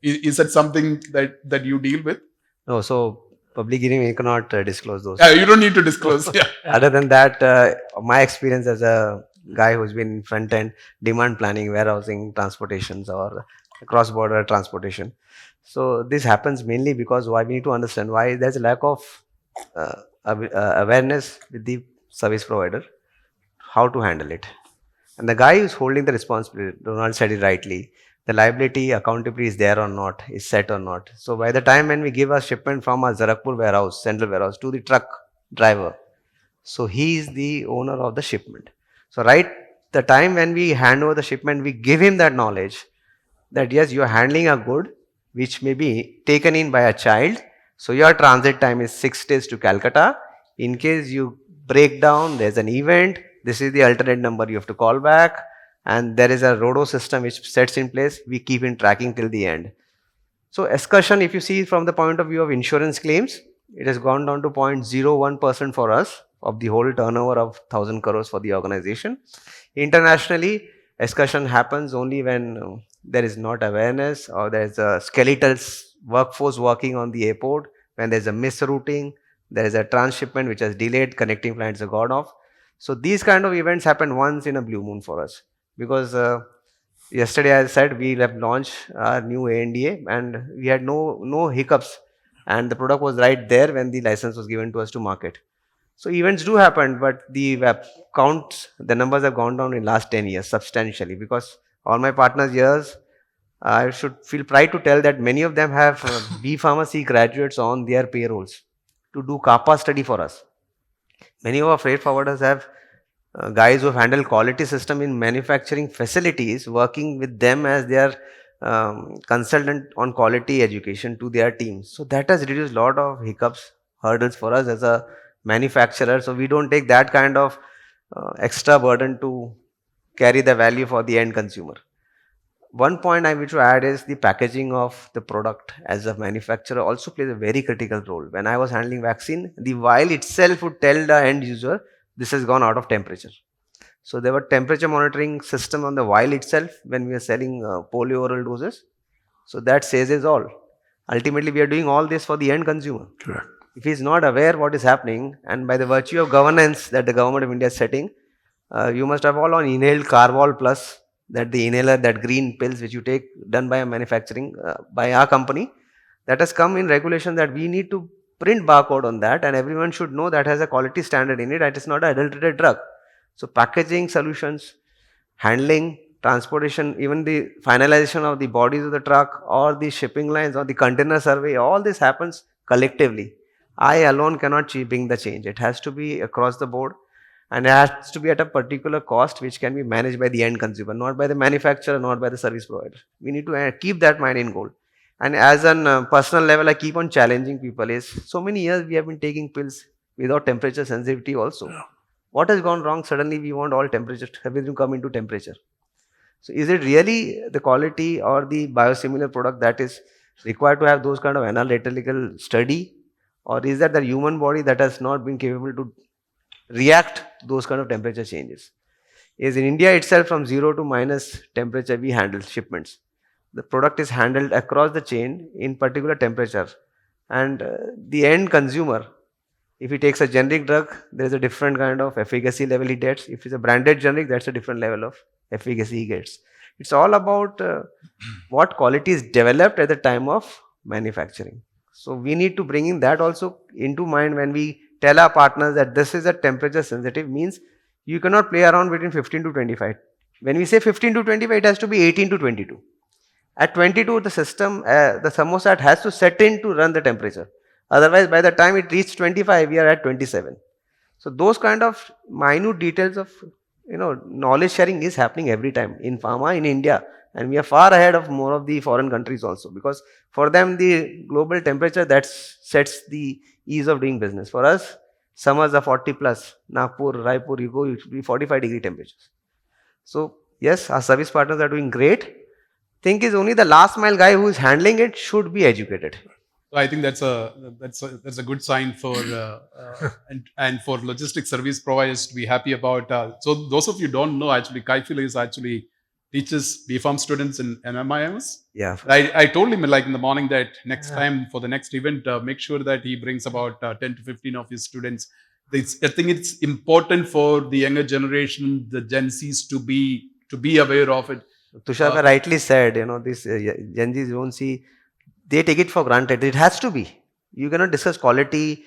D: is that something that you deal with?
A: No, so public hearing, we cannot disclose those.
D: You don't need to disclose. Yeah.
A: Other than that, my experience as a guy who's been in front end, demand planning, warehousing, transportations, or cross-border transportation. So this happens mainly because why we need to understand why there's a lack of awareness with the service provider, how to handle it. And the guy who's holding the responsibility, Roland said it rightly, the liability, accountability is there or not, is set or not. So by the time when we give a shipment from a Zarakpur warehouse, central warehouse, to the truck driver, so he is the owner of the shipment. So right the time when we hand over the shipment, we give him that knowledge that yes, you are handling a good which may be taken in by a child. So your transit time is 6 days to Calcutta. In case you break down, there's an event, this is the alternate number you have to call back, and there is a RODO system which sets in place. We keep in tracking till the end. So excursion, if you see from the point of view of insurance claims, it has gone down to 0.01% for us of the whole turnover of 1,000 crores for the organization. Internationally, excursion happens only when there is not awareness or there is a skeletal workforce working on the airport, when there is a misrouting, there is a transshipment which has delayed, connecting flights have gone off. So these kind of events happen once in a blue moon for us, because yesterday I said we have launched our new ANDA and we had no hiccups, and the product was right there when the license was given to us to market. So events do happen, but the numbers have gone down in last 10 years substantially, because all my partners years, I should feel pride to tell that many of them have B Pharmacy graduates on their payrolls to do CAPA study for us. Many of our freight forwarders have guys who have handled quality system in manufacturing facilities, working with them as their consultant on quality education to their teams. So that has reduced a lot of hiccups, hurdles for us as a manufacturer. So we don't take that kind of extra burden to carry the value for the end consumer. one point I wish to add is the packaging of the product as a manufacturer also plays a very critical role. When I was handling vaccine, the vial itself would tell the end user this has gone out of temperature. So there were temperature monitoring system on the vial itself when we are selling polio oral doses. So that says is all. Ultimately, we are doing all this for the end consumer.
E: Correct.
A: If he is not aware what is happening, and by the virtue of governance that the government of India is setting, you must have all on inhaled Carvol Plus, that the inhaler, that green pills which you take, done by a manufacturing by our company, that has come in regulation that we need to print barcode on that, and everyone should know that has a quality standard in it. That is not an adulterated drug. So packaging solutions, handling, transportation, even the finalization of the bodies of the truck or the shipping lines or the container survey, all this happens collectively. I alone cannot bring the change. It has to be across the board, and it has to be at a particular cost which can be managed by the end consumer, not by the manufacturer, not by the service provider. We need to keep that mind in goal. And as a personal level, I keep on challenging people is, so many years we have been taking pills without temperature sensitivity also.
E: Yeah.
A: What has gone wrong? Suddenly we want all temperature, everything come into temperature. So is it really the quality or the biosimilar product that is required to have those kind of analytical study, or is that the human body that has not been capable to react those kind of temperature changes? Is in India itself from 0 to minus temperature we handle shipments. The product is handled across the chain in particular temperature, and the end consumer, if he takes a generic drug, there is a different kind of efficacy level he gets. If it's a branded generic, that's a different level of efficacy he gets. It's all about what quality is developed at the time of manufacturing. So we need to bring in that also into mind when we tell our partners that this is a temperature sensitive, means you cannot play around between 15 to 25. When we say 15 to 25, it has to be 18 to 22. At 22, the system, the thermostat has to set in to run the temperature. Otherwise, by the time it reaches 25, we are at 27. So those kind of minute details of knowledge sharing is happening every time in pharma in India, and we are far ahead of more of the foreign countries also, because for them the global temperature that sets the ease of doing business. For us, summers are 40 plus. Nagpur, Raipur, you go, it should be 45-degree temperatures. So yes, our service partners are doing great. Thing is, only the last mile guy who is handling it should be educated.
D: So I think that's a good sign for and for logistics service providers to be happy about. So those of you don't know, actually, Kaifeel is actually teaches BPharm students in MMIMS.
A: Yeah.
D: I told him like in the morning that next time for the next event, make sure that he brings about 10 to 15 of his students. I think it's important for the younger generation, the Gen Zs, to be aware of it.
A: Tushar rightly said, this Gen Zs don't see, they take it for granted. It has to be. You cannot discuss quality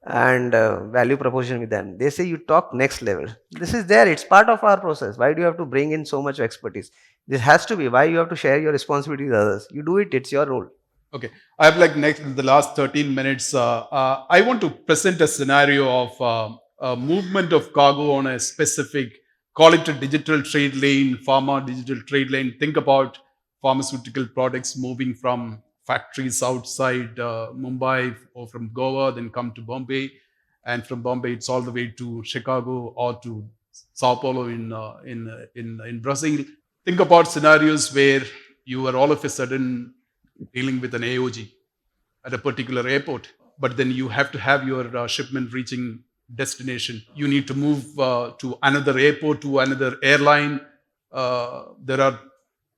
A: and value proposition with them. They say you talk next level. This is there. It's part of our process. Why do you have to bring in so much expertise? This has to be. Why you have to share your responsibility with others? You do it. It's your role.
D: Okay. I have the last 13 minutes. I want to present a scenario of a movement of cargo on a specific, call it a digital trade lane, pharma digital trade lane. Think about pharmaceutical products moving from factories outside Mumbai or from Goa, then come to Bombay, and from Bombay it's all the way to Chicago or to Sao Paulo in Brazil. Think about scenarios where you are all of a sudden dealing with an AOG at a particular airport, but then you have to have your shipment reaching destination. You need to move to another airport, to another airline. There are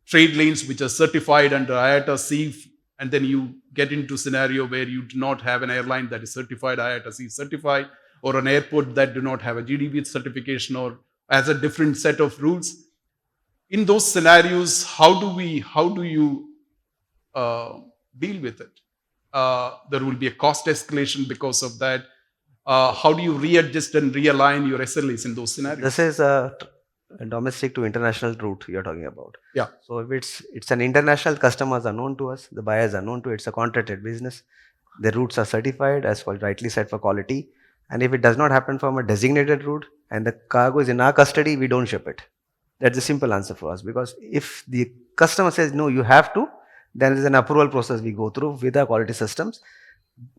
D: trade lanes which are certified under IATA-C, and then you get into scenario where you do not have an airline that is certified, IATA-C certified, or an airport that do not have a GDB certification or has a different set of rules. In those scenarios, how do you deal with it? There will be a cost escalation because of that. How do you readjust and realign your SLAs in those scenarios?
A: This is a domestic to international route you're talking about.
D: Yeah.
A: So if it's an international, customers are known to us, the buyers are known to, it's a contracted business. The routes are certified, as rightly said, for quality. And if it does not happen from a designated route and the cargo is in our custody, we don't ship it. That's the simple answer for us. Because if the customer says, no, you have to, then there is an approval process we go through with our quality systems.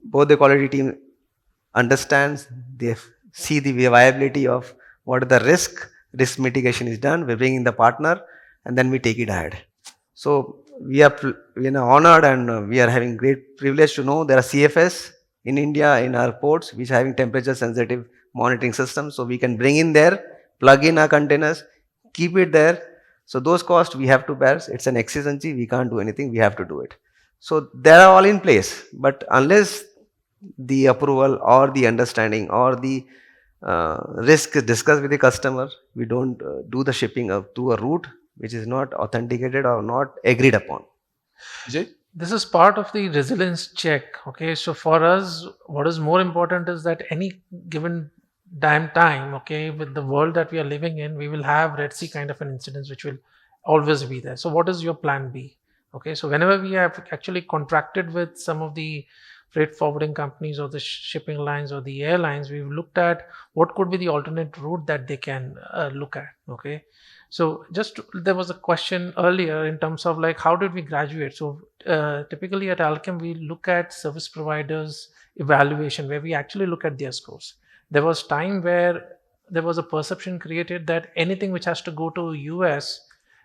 A: Both the quality team understands, they see the viability of what the risk mitigation is done. We bring in the partner and then we take it ahead. So we are honored, and we are having great privilege to know there are CFS in India in our ports which are having temperature sensitive monitoring systems. So we can bring in there, plug in our containers, keep it there. So those costs we have to bear. It's an exigency. We can't do anything. We have to do it. So they are all in place. But unless the approval or the understanding or the risk is discussed with the customer, we don't do the shipping up to a route which is not authenticated or not agreed upon.
D: Vijay?
B: This is part of the resilience check. Okay, so for us, what is more important is that any given damn time, okay, with the world that we are living in, we will have Red Sea kind of an incident which will always be there. So what is your plan B? Okay, so whenever we have actually contracted with some of the freight forwarding companies or the shipping lines or the airlines, we've looked at what could be the alternate route that they can look at. Okay, so there was a question earlier in terms of like how did we graduate. So typically at Alkem we look at service providers evaluation where we actually look at their scores. There was time where there was a perception created that anything which has to go to US,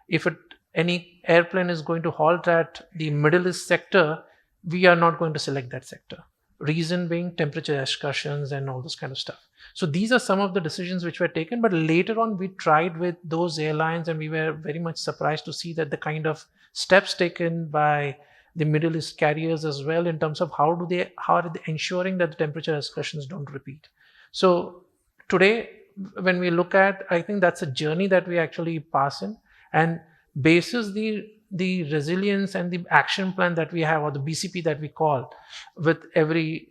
B: if any airplane is going to halt at the Middle East sector, we are not going to select that sector. Reason being temperature excursions and all this kind of stuff. So these are some of the decisions which were taken, but later on we tried with those airlines and we were very much surprised to see that the kind of steps taken by the Middle East carriers as well in terms of how are they ensuring that the temperature excursions don't repeat. So today when we look at, I think that's a journey that we actually pass in, and basis the resilience and the action plan that we have, or the BCP that we call, with every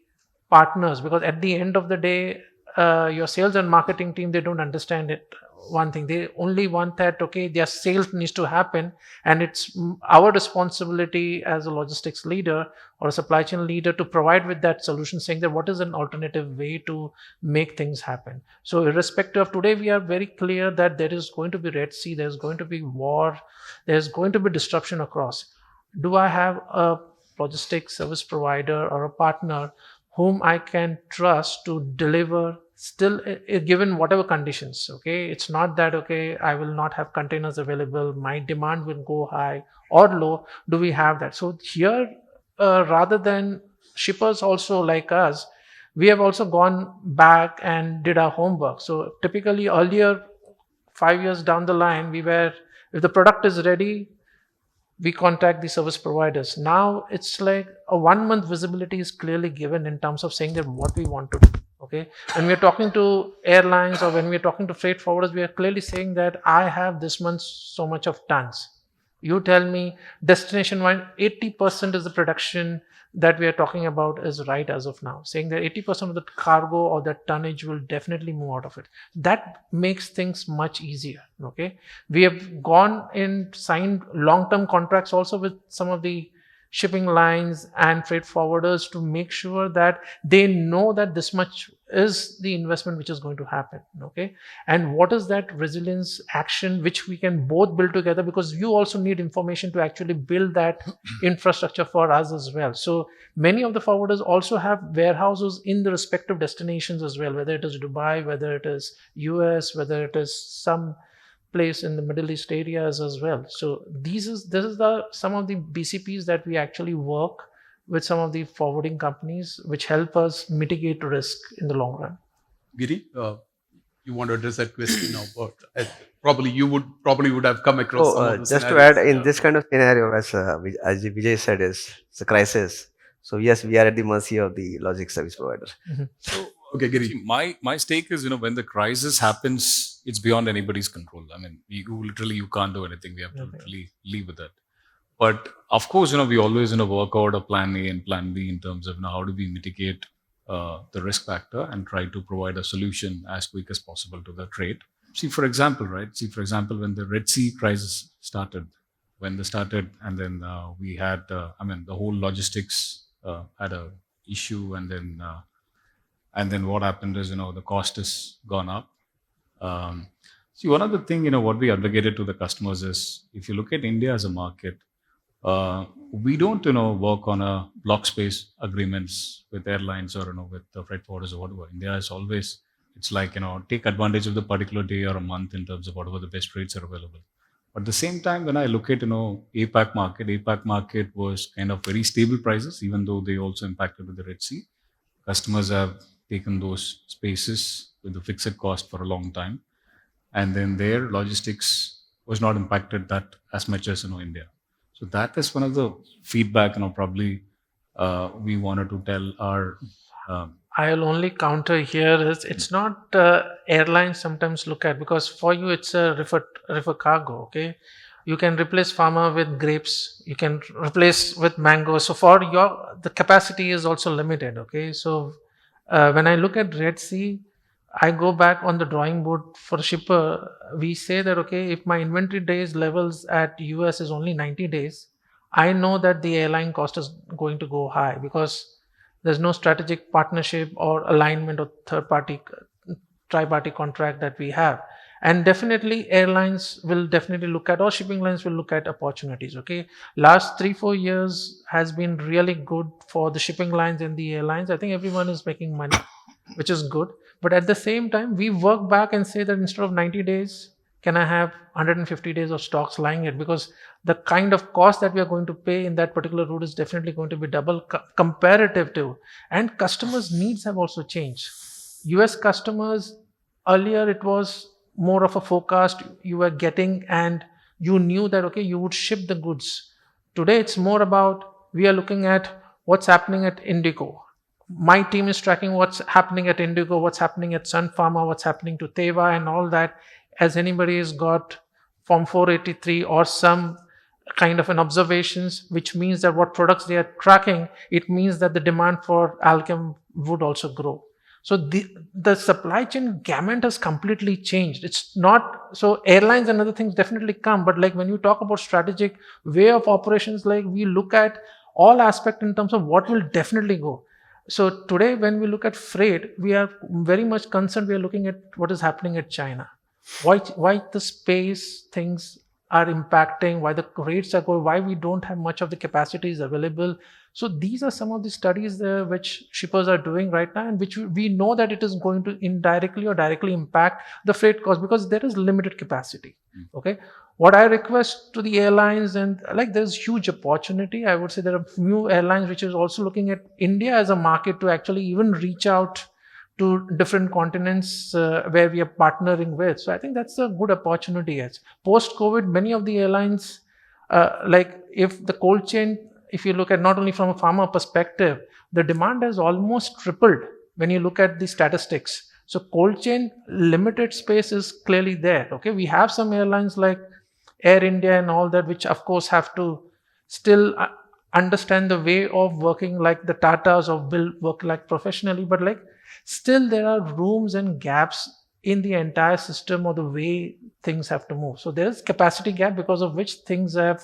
B: partners, because at the end of the day, your sales and marketing team, they don't understand it. One thing, they only want that, okay, their sales needs to happen, and it's our responsibility as a logistics leader or a supply chain leader to provide with that solution, saying that what is an alternative way to make things happen. So irrespective of today, we are very clear that there is going to be Red Sea, there's going to be war, there's going to be disruption across. Do I have a logistics service provider or a partner whom I can trust to deliver still given whatever conditions? Okay, it's not that, okay, I will not have containers available, my demand will go high or low. Do we have that? So here, rather than shippers also like us, we have also gone back and did our homework. So typically earlier, 5 years down the line, if the product is ready, we contact the service providers. Now it's like a 1 month visibility is clearly given in terms of saying that what we want to do. Okay, when we're talking to airlines or when we're talking to freight forwarders, we are clearly saying that I have this month so much of tons. You tell me destination wide, 80% is the production that we are talking about is right as of now, saying that 80% of the cargo or that tonnage will definitely move out of it. That makes things much easier. Okay, we have gone and signed long-term contracts also with some of the shipping lines and freight forwarders to make sure that they know that this much is the investment which is going to happen. Okay, and what is that resilience action which we can both build together, because you also need information to actually build that infrastructure for us as well. So many of the forwarders also have warehouses in the respective destinations as well, whether it is Dubai, whether it is US, whether it is some place in the Middle East areas as well. So this is some of the BCPs that we actually work with some of the forwarding companies, which help us mitigate risk in the long run.
D: Giri, you want to address that question now? But probably you would have come across some of the
A: just to
D: scenarios.
A: add, in this kind of scenario, as Vijay said, it's a crisis. So yes, we are at the mercy of the logistics service provider.
G: So,
D: Okay, Giri.
G: see, my stake is, when the crisis happens, it's beyond anybody's control. I mean, you can't do anything. We have to literally live with that. But of course, we always work out a plan A and plan B in terms of how do we mitigate the risk factor and try to provide a solution as quick as possible to the trade. See, for example, when the Red Sea crisis started, and then we had, the whole logistics had a issue, and then what happened is, the cost has gone up. See, one of the thing, what we advocated to the customers is, if you look at India as a market, we don't, work on a block space agreements with airlines or, with the freight forwarders or whatever. India is always, it's like, take advantage of the particular day or a month in terms of whatever the best rates are available. But at the same time, when I look at APAC market was kind of very stable prices, even though they also impacted with the Red Sea. Customers have taken those spaces with the fixed cost for a long time, and then their logistics was not impacted that as much as India. So that is one of the feedback probably we wanted to tell our.
B: I'll only counter here is it's not airlines sometimes look at, because for you it's a river cargo. Okay, you can replace pharma with grapes, you can replace with mango. So for the capacity is also limited. Okay, so when I look at Red Sea, I go back on the drawing board for a shipper. We say that, okay, if my inventory days levels at US is only 90 days, I know that the airline cost is going to go high because there's no strategic partnership or alignment or triparty contract that we have. And definitely airlines will definitely look at, or shipping lines will look at opportunities. Okay, last 3-4 years has been really good for the shipping lines and the airlines. I think everyone is making money, which is good. But at the same time, we work back and say that instead of 90 days, can I have 150 days of stocks lying it? Because the kind of cost that we are going to pay in that particular route is definitely going to be double comparative to. And customers' needs have also changed. US customers, earlier it was more of a forecast you were getting and you knew that, okay, you would ship the goods. Today it's more about, we are looking at what's happening at Indoco. My team is tracking what's happening at Indoco, what's happening at Sun Pharma, what's happening to Teva and all that. As anybody has got Form 483 or some kind of an observations, which means that what products they are tracking, it means that the demand for Alkem would also grow. So the supply chain gamut has completely changed. It's not, so airlines and other things definitely come, but like when you talk about strategic way of operations, like we look at all aspects in terms of what will definitely go. So today when we look at freight, we are very much concerned, we are looking at what is happening at China. Why the space things are impacting, why the rates are going, why we don't have much of the capacities available. So these are some of the studies which shippers are doing right now, and which we know that it is going to indirectly or directly impact the freight cost because there is limited capacity. Okay, what I request to the airlines, and like there's huge opportunity. I would say there are few airlines which is also looking at India as a market to actually even reach out to different continents where we are partnering with. So I think that's a good opportunity. As post-COVID, many of the airlines, like if the cold chain, if you look at not only from a pharma perspective, the demand has almost tripled when you look at the statistics. So cold chain limited space is clearly there. Okay, we have some airlines like Air India and all that, which of course have to still understand the way of working like the Tatas or work like professionally, but like still there are rooms and gaps in the entire system or the way things have to move. So there's capacity gap because of which things have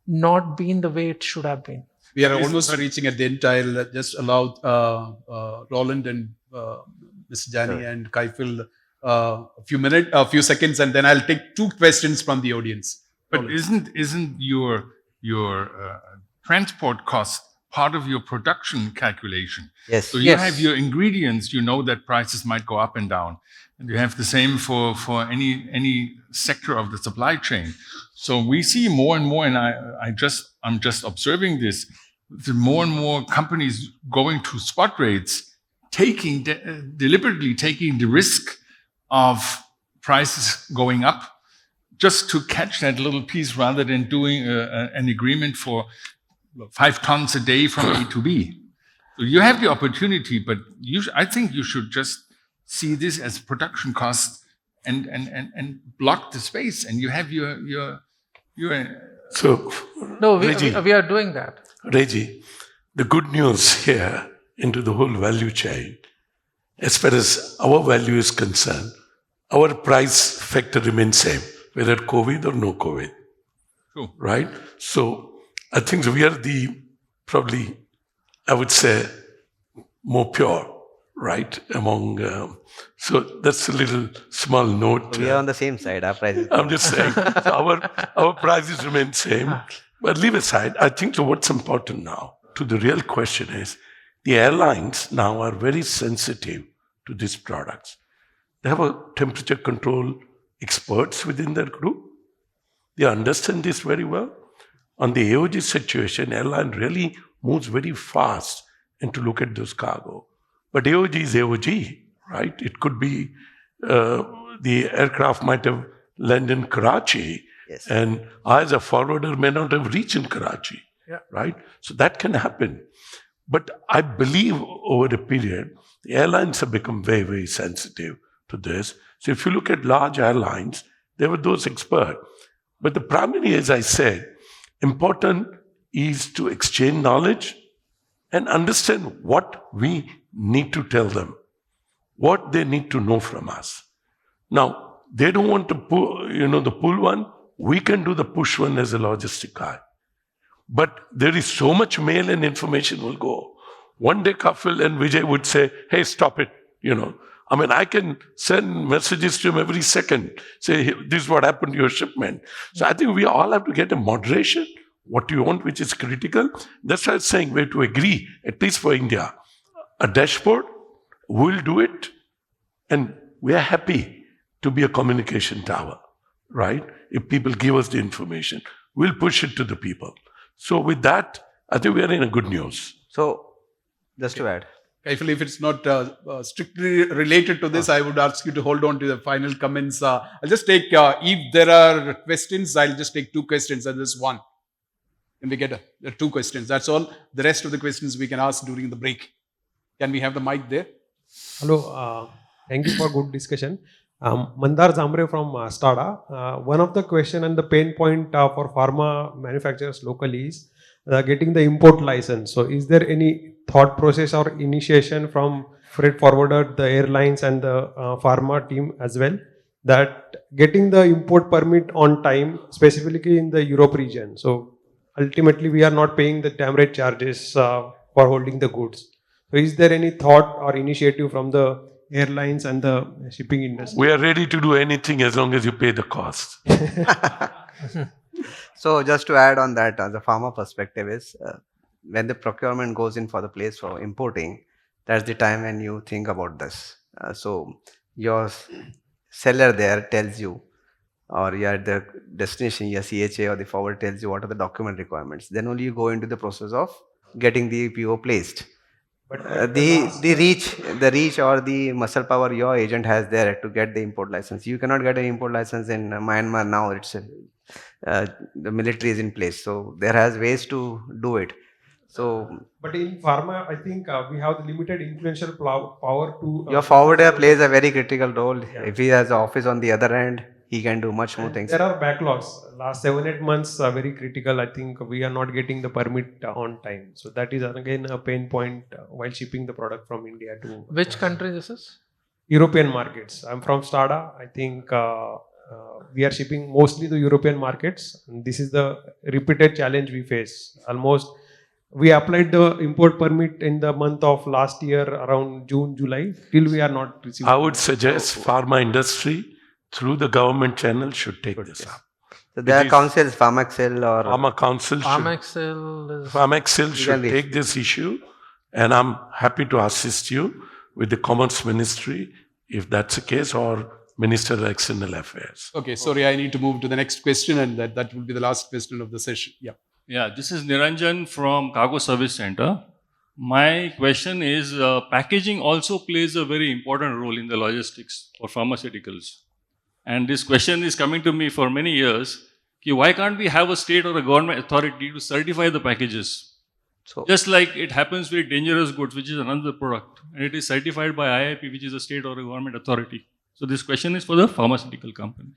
B: not been the way it should have been.
D: We are almost reaching at the end. I'll just allow Roland and Mr. Jani and Kaifeel a few seconds, and then I'll take 2 questions from the audience.
F: But isn't your transport cost part of your production calculation?
A: Yes.
F: So you have your ingredients, you know that prices might go up and down. And you have the same for any sector of the supply chain. So we see more and more, and I'm just observing this, the more and more companies going to spot rates, deliberately taking the risk of prices going up just to catch that little piece rather than doing an agreement for 5 tons a day from A to B. So you have the opportunity, but I think you should just see this as production cost and block the space, and you have your.
E: So,
B: No,
E: Reji,
B: we are doing that.
E: Reji, the good news here into the whole value chain, as far as our value is concerned, our price factor remains same, whether COVID or no COVID.
F: True.
E: Right? So I think we are probably, I would say, more pure, right? Among, so that's a little small note.
A: We are on the same side. Our prices.
E: I'm just saying, so our prices remain same. But leave aside, I think what's important now to the real question is, the airlines now are very sensitive to these products. They have a temperature control experts within their group. They understand this very well. On the AOG situation, airline really moves very fast and to look at those cargo. But AOG is AOG, right? It could be the aircraft might have landed in Karachi,
A: Yes.
E: and I as a forwarder may not have reached in Karachi, right? So that can happen. But I believe over a period, the airlines have become very, very sensitive to this. So if you look at large airlines, they were those experts. But the primary, as I said, important is to exchange knowledge and understand what we need to tell them, what they need to know from us. Now, they don't want to pull, the pull one. We can do the push one as a logistic guy. But there is so much mail and information will go. One day Kaifeel and Vijay would say, hey, stop it, I can send messages to him every second, say, hey, this is what happened to your shipment. So I think we all have to get a moderation, what you want, which is critical. That's why I'm saying we have to agree, at least for India, a dashboard, we'll do it, and we are happy to be a communication tower, right? If people give us the information, we'll push it to the people. So with that, I think we are in a good news.
A: So, just to add.
D: Kaifeel, if it's not strictly related to this, I would ask you to hold on to the final comments. I'll just take, if there are questions, I'll just take 2 questions and just one. Can we get 2 questions? That's all. The rest of the questions we can ask during the break. Can we have the mic there?
H: Hello, thank you for good discussion. Mandar Zamre from STADA. One of the question and the pain point for pharma manufacturers locally is getting the import license. So is there any thought process or initiation from freight forwarder, the airlines and the pharma team as well, that getting the import permit on time, specifically in the Europe region? So ultimately we are not paying the damage charges for holding the goods. So is there any thought or initiative from the airlines and the shipping industry?
E: We are ready to do anything as long as you pay the cost.
A: So just to add on that, the pharma perspective is when the procurement goes in for the place for importing, that's the time when you think about this. So your seller there tells you, or you're at the destination, your CHA or the forward tells you what are the document requirements. Then only you go into the process of getting the PO placed. But the reach or the muscle power your agent has there to get the import license. You cannot get an import license in Myanmar now. It's the military is in place, so there has ways to do it. So,
H: but in pharma, I think we have the limited influential power to.
A: Your forwarder plays a very critical role. Yeah. If he has an office on the other end, he can do much more things.
H: There are backlogs. Last 7-8 months are very critical. I think we are not getting the permit on time. So that is again a pain point while shipping the product from India to.
B: Which country this is?
H: European markets. I'm from STADA. I think we are shipping mostly to European markets. And this is the repeated challenge we face. Almost we applied the import permit in the month of last year around June, July. Till we are not receiving.
E: I would suggest pharma industry through the government channel should take this up.
A: So there are councils, Pharmacil or
E: Pharma Council should take this issue, and I'm happy to assist you with the Commerce Ministry if that's the case, or Minister of External Affairs.
D: Okay, sorry, I need to move to the next question, and that will be the last question of the session.
I: Yeah, this is Niranjan from Cargo Service Center. My question is, packaging also plays a very important role in the logistics for pharmaceuticals. And this question is coming to me for many years. Why can't we have a state or a government authority to certify the packages? So, just like it happens with dangerous goods, which is another product, and it is certified by IIP, which is a state or a government authority. So this question is for the pharmaceutical company.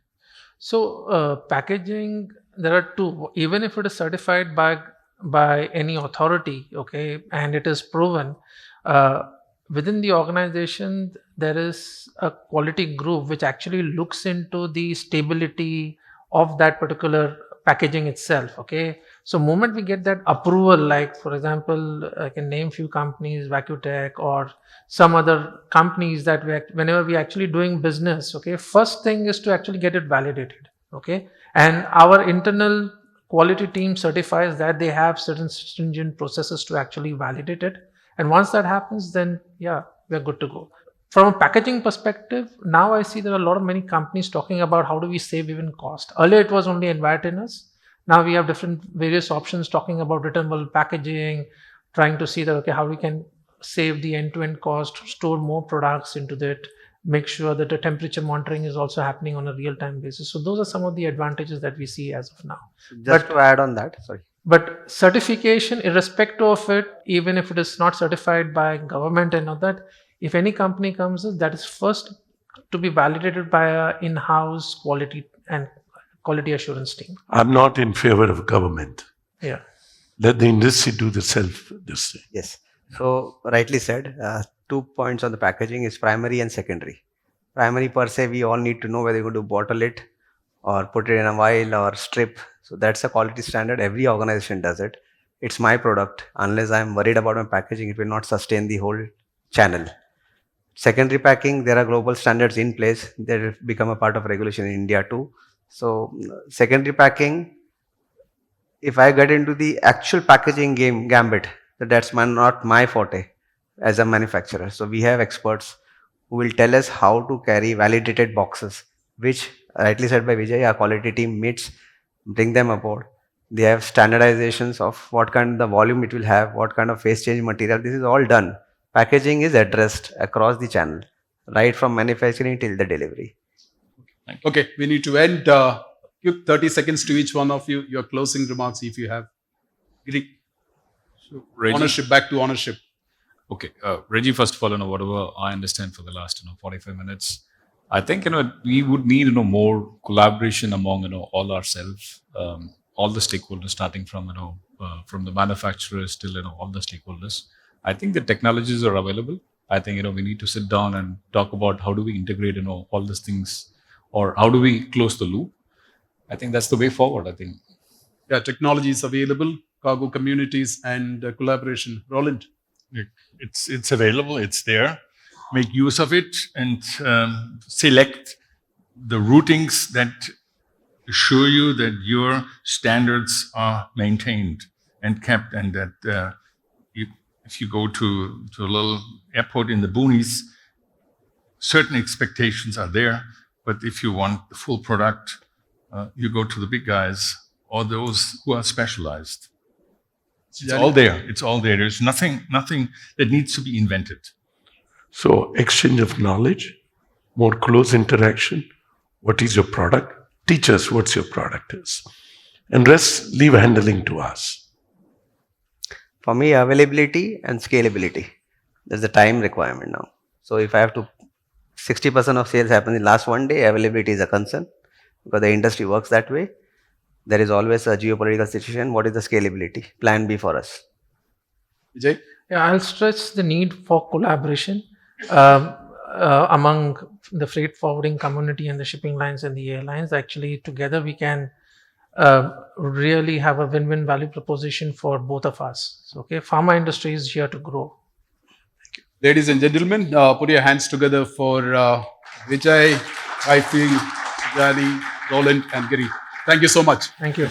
B: So packaging, there are 2. Even if it is certified by any authority, okay, and it is proven, within the organization, there is a quality group which actually looks into the stability of that particular packaging itself. Okay, so moment we get that approval, like for example, I can name few companies, Vacutech or some other companies that whenever we actually doing business, okay, first thing is to actually get it validated. Okay, and our internal quality team certifies that they have certain stringent processes to actually validate it. And once that happens, then yeah, we're good to go. From a packaging perspective, now I see there are many companies talking about how do we save even cost. Earlier it was only envightness. Now we have different various options talking about returnable packaging, trying to see that okay, how we can save the end-to-end cost, store more products into that, make sure that the temperature monitoring is also happening on a real-time basis. So those are some of the advantages that we see as of now.
A: Just to add on that, sorry.
B: But certification, irrespective of it, even if it is not certified by government and all that, if any company comes in, that is first to be validated by a in-house quality and quality assurance team.
E: I'm not in favor of government.
B: Yeah.
E: Let the industry do this thing.
A: Yes. So rightly said, 2 points on the packaging is primary and secondary. Primary per se, we all need to know whether you're going to bottle it or put it in a vial or strip. So that's a quality standard. Every organization does it. It's my product. Unless I'm worried about my packaging, it will not sustain the whole channel. Secondary packing, there are global standards in place. They have become a part of regulation in India too. So secondary packing, if I get into the actual packaging gambit, that's not my forte as a manufacturer. So we have experts who will tell us how to carry validated boxes, which rightly said by Vijay, our quality team meets, bring them aboard. They have standardizations of what kind of the volume it will have, what kind of phase change material. This is all done. Packaging is addressed across the channel, right from manufacturing till the delivery.
D: Okay, we need to end. Give 30 seconds to each one of you. Your closing remarks, if you have.
G: So, Reji,
D: ownership, back to ownership.
G: Okay, Reji, first of all, whatever I understand for the last 45 minutes, I think we would need more collaboration among all ourselves, all the stakeholders, starting from the manufacturers till all the stakeholders. I think the technologies are available. I think we need to sit down and talk about how do we integrate all these things, or how do we close the loop. I think that's the way forward. I think.
D: Yeah, technology is available, cargo communities and collaboration. Roland.
F: It's available. It's there. Make use of it and select the routings that assure you that your standards are maintained and kept, and that if you go to a little airport in the boonies, certain expectations are there. But if you want the full product, you go to the big guys or those who are specialized. It's all there. It's all there. There's nothing that needs to be invented.
E: So exchange of knowledge, more close interaction. What is your product? Teach us what your product is. And rest, leave handling to us.
A: For me, availability and scalability. There's a time requirement now. So if I have to, 60% of sales happen in last one day, availability is a concern because the industry works that way. There is always a geopolitical situation. What is the scalability? Plan B for us.
D: Vijay?
B: Yeah, I'll stress the need for collaboration among the freight forwarding community and the shipping lines and the airlines. Actually, together we can really have a win-win value proposition for both of us. So, okay, pharma industry is here to grow.
D: Ladies and gentlemen, put your hands together for Vijay, Kaifeel, Jani, Roland and Giri. Thank you so much.
B: Thank you.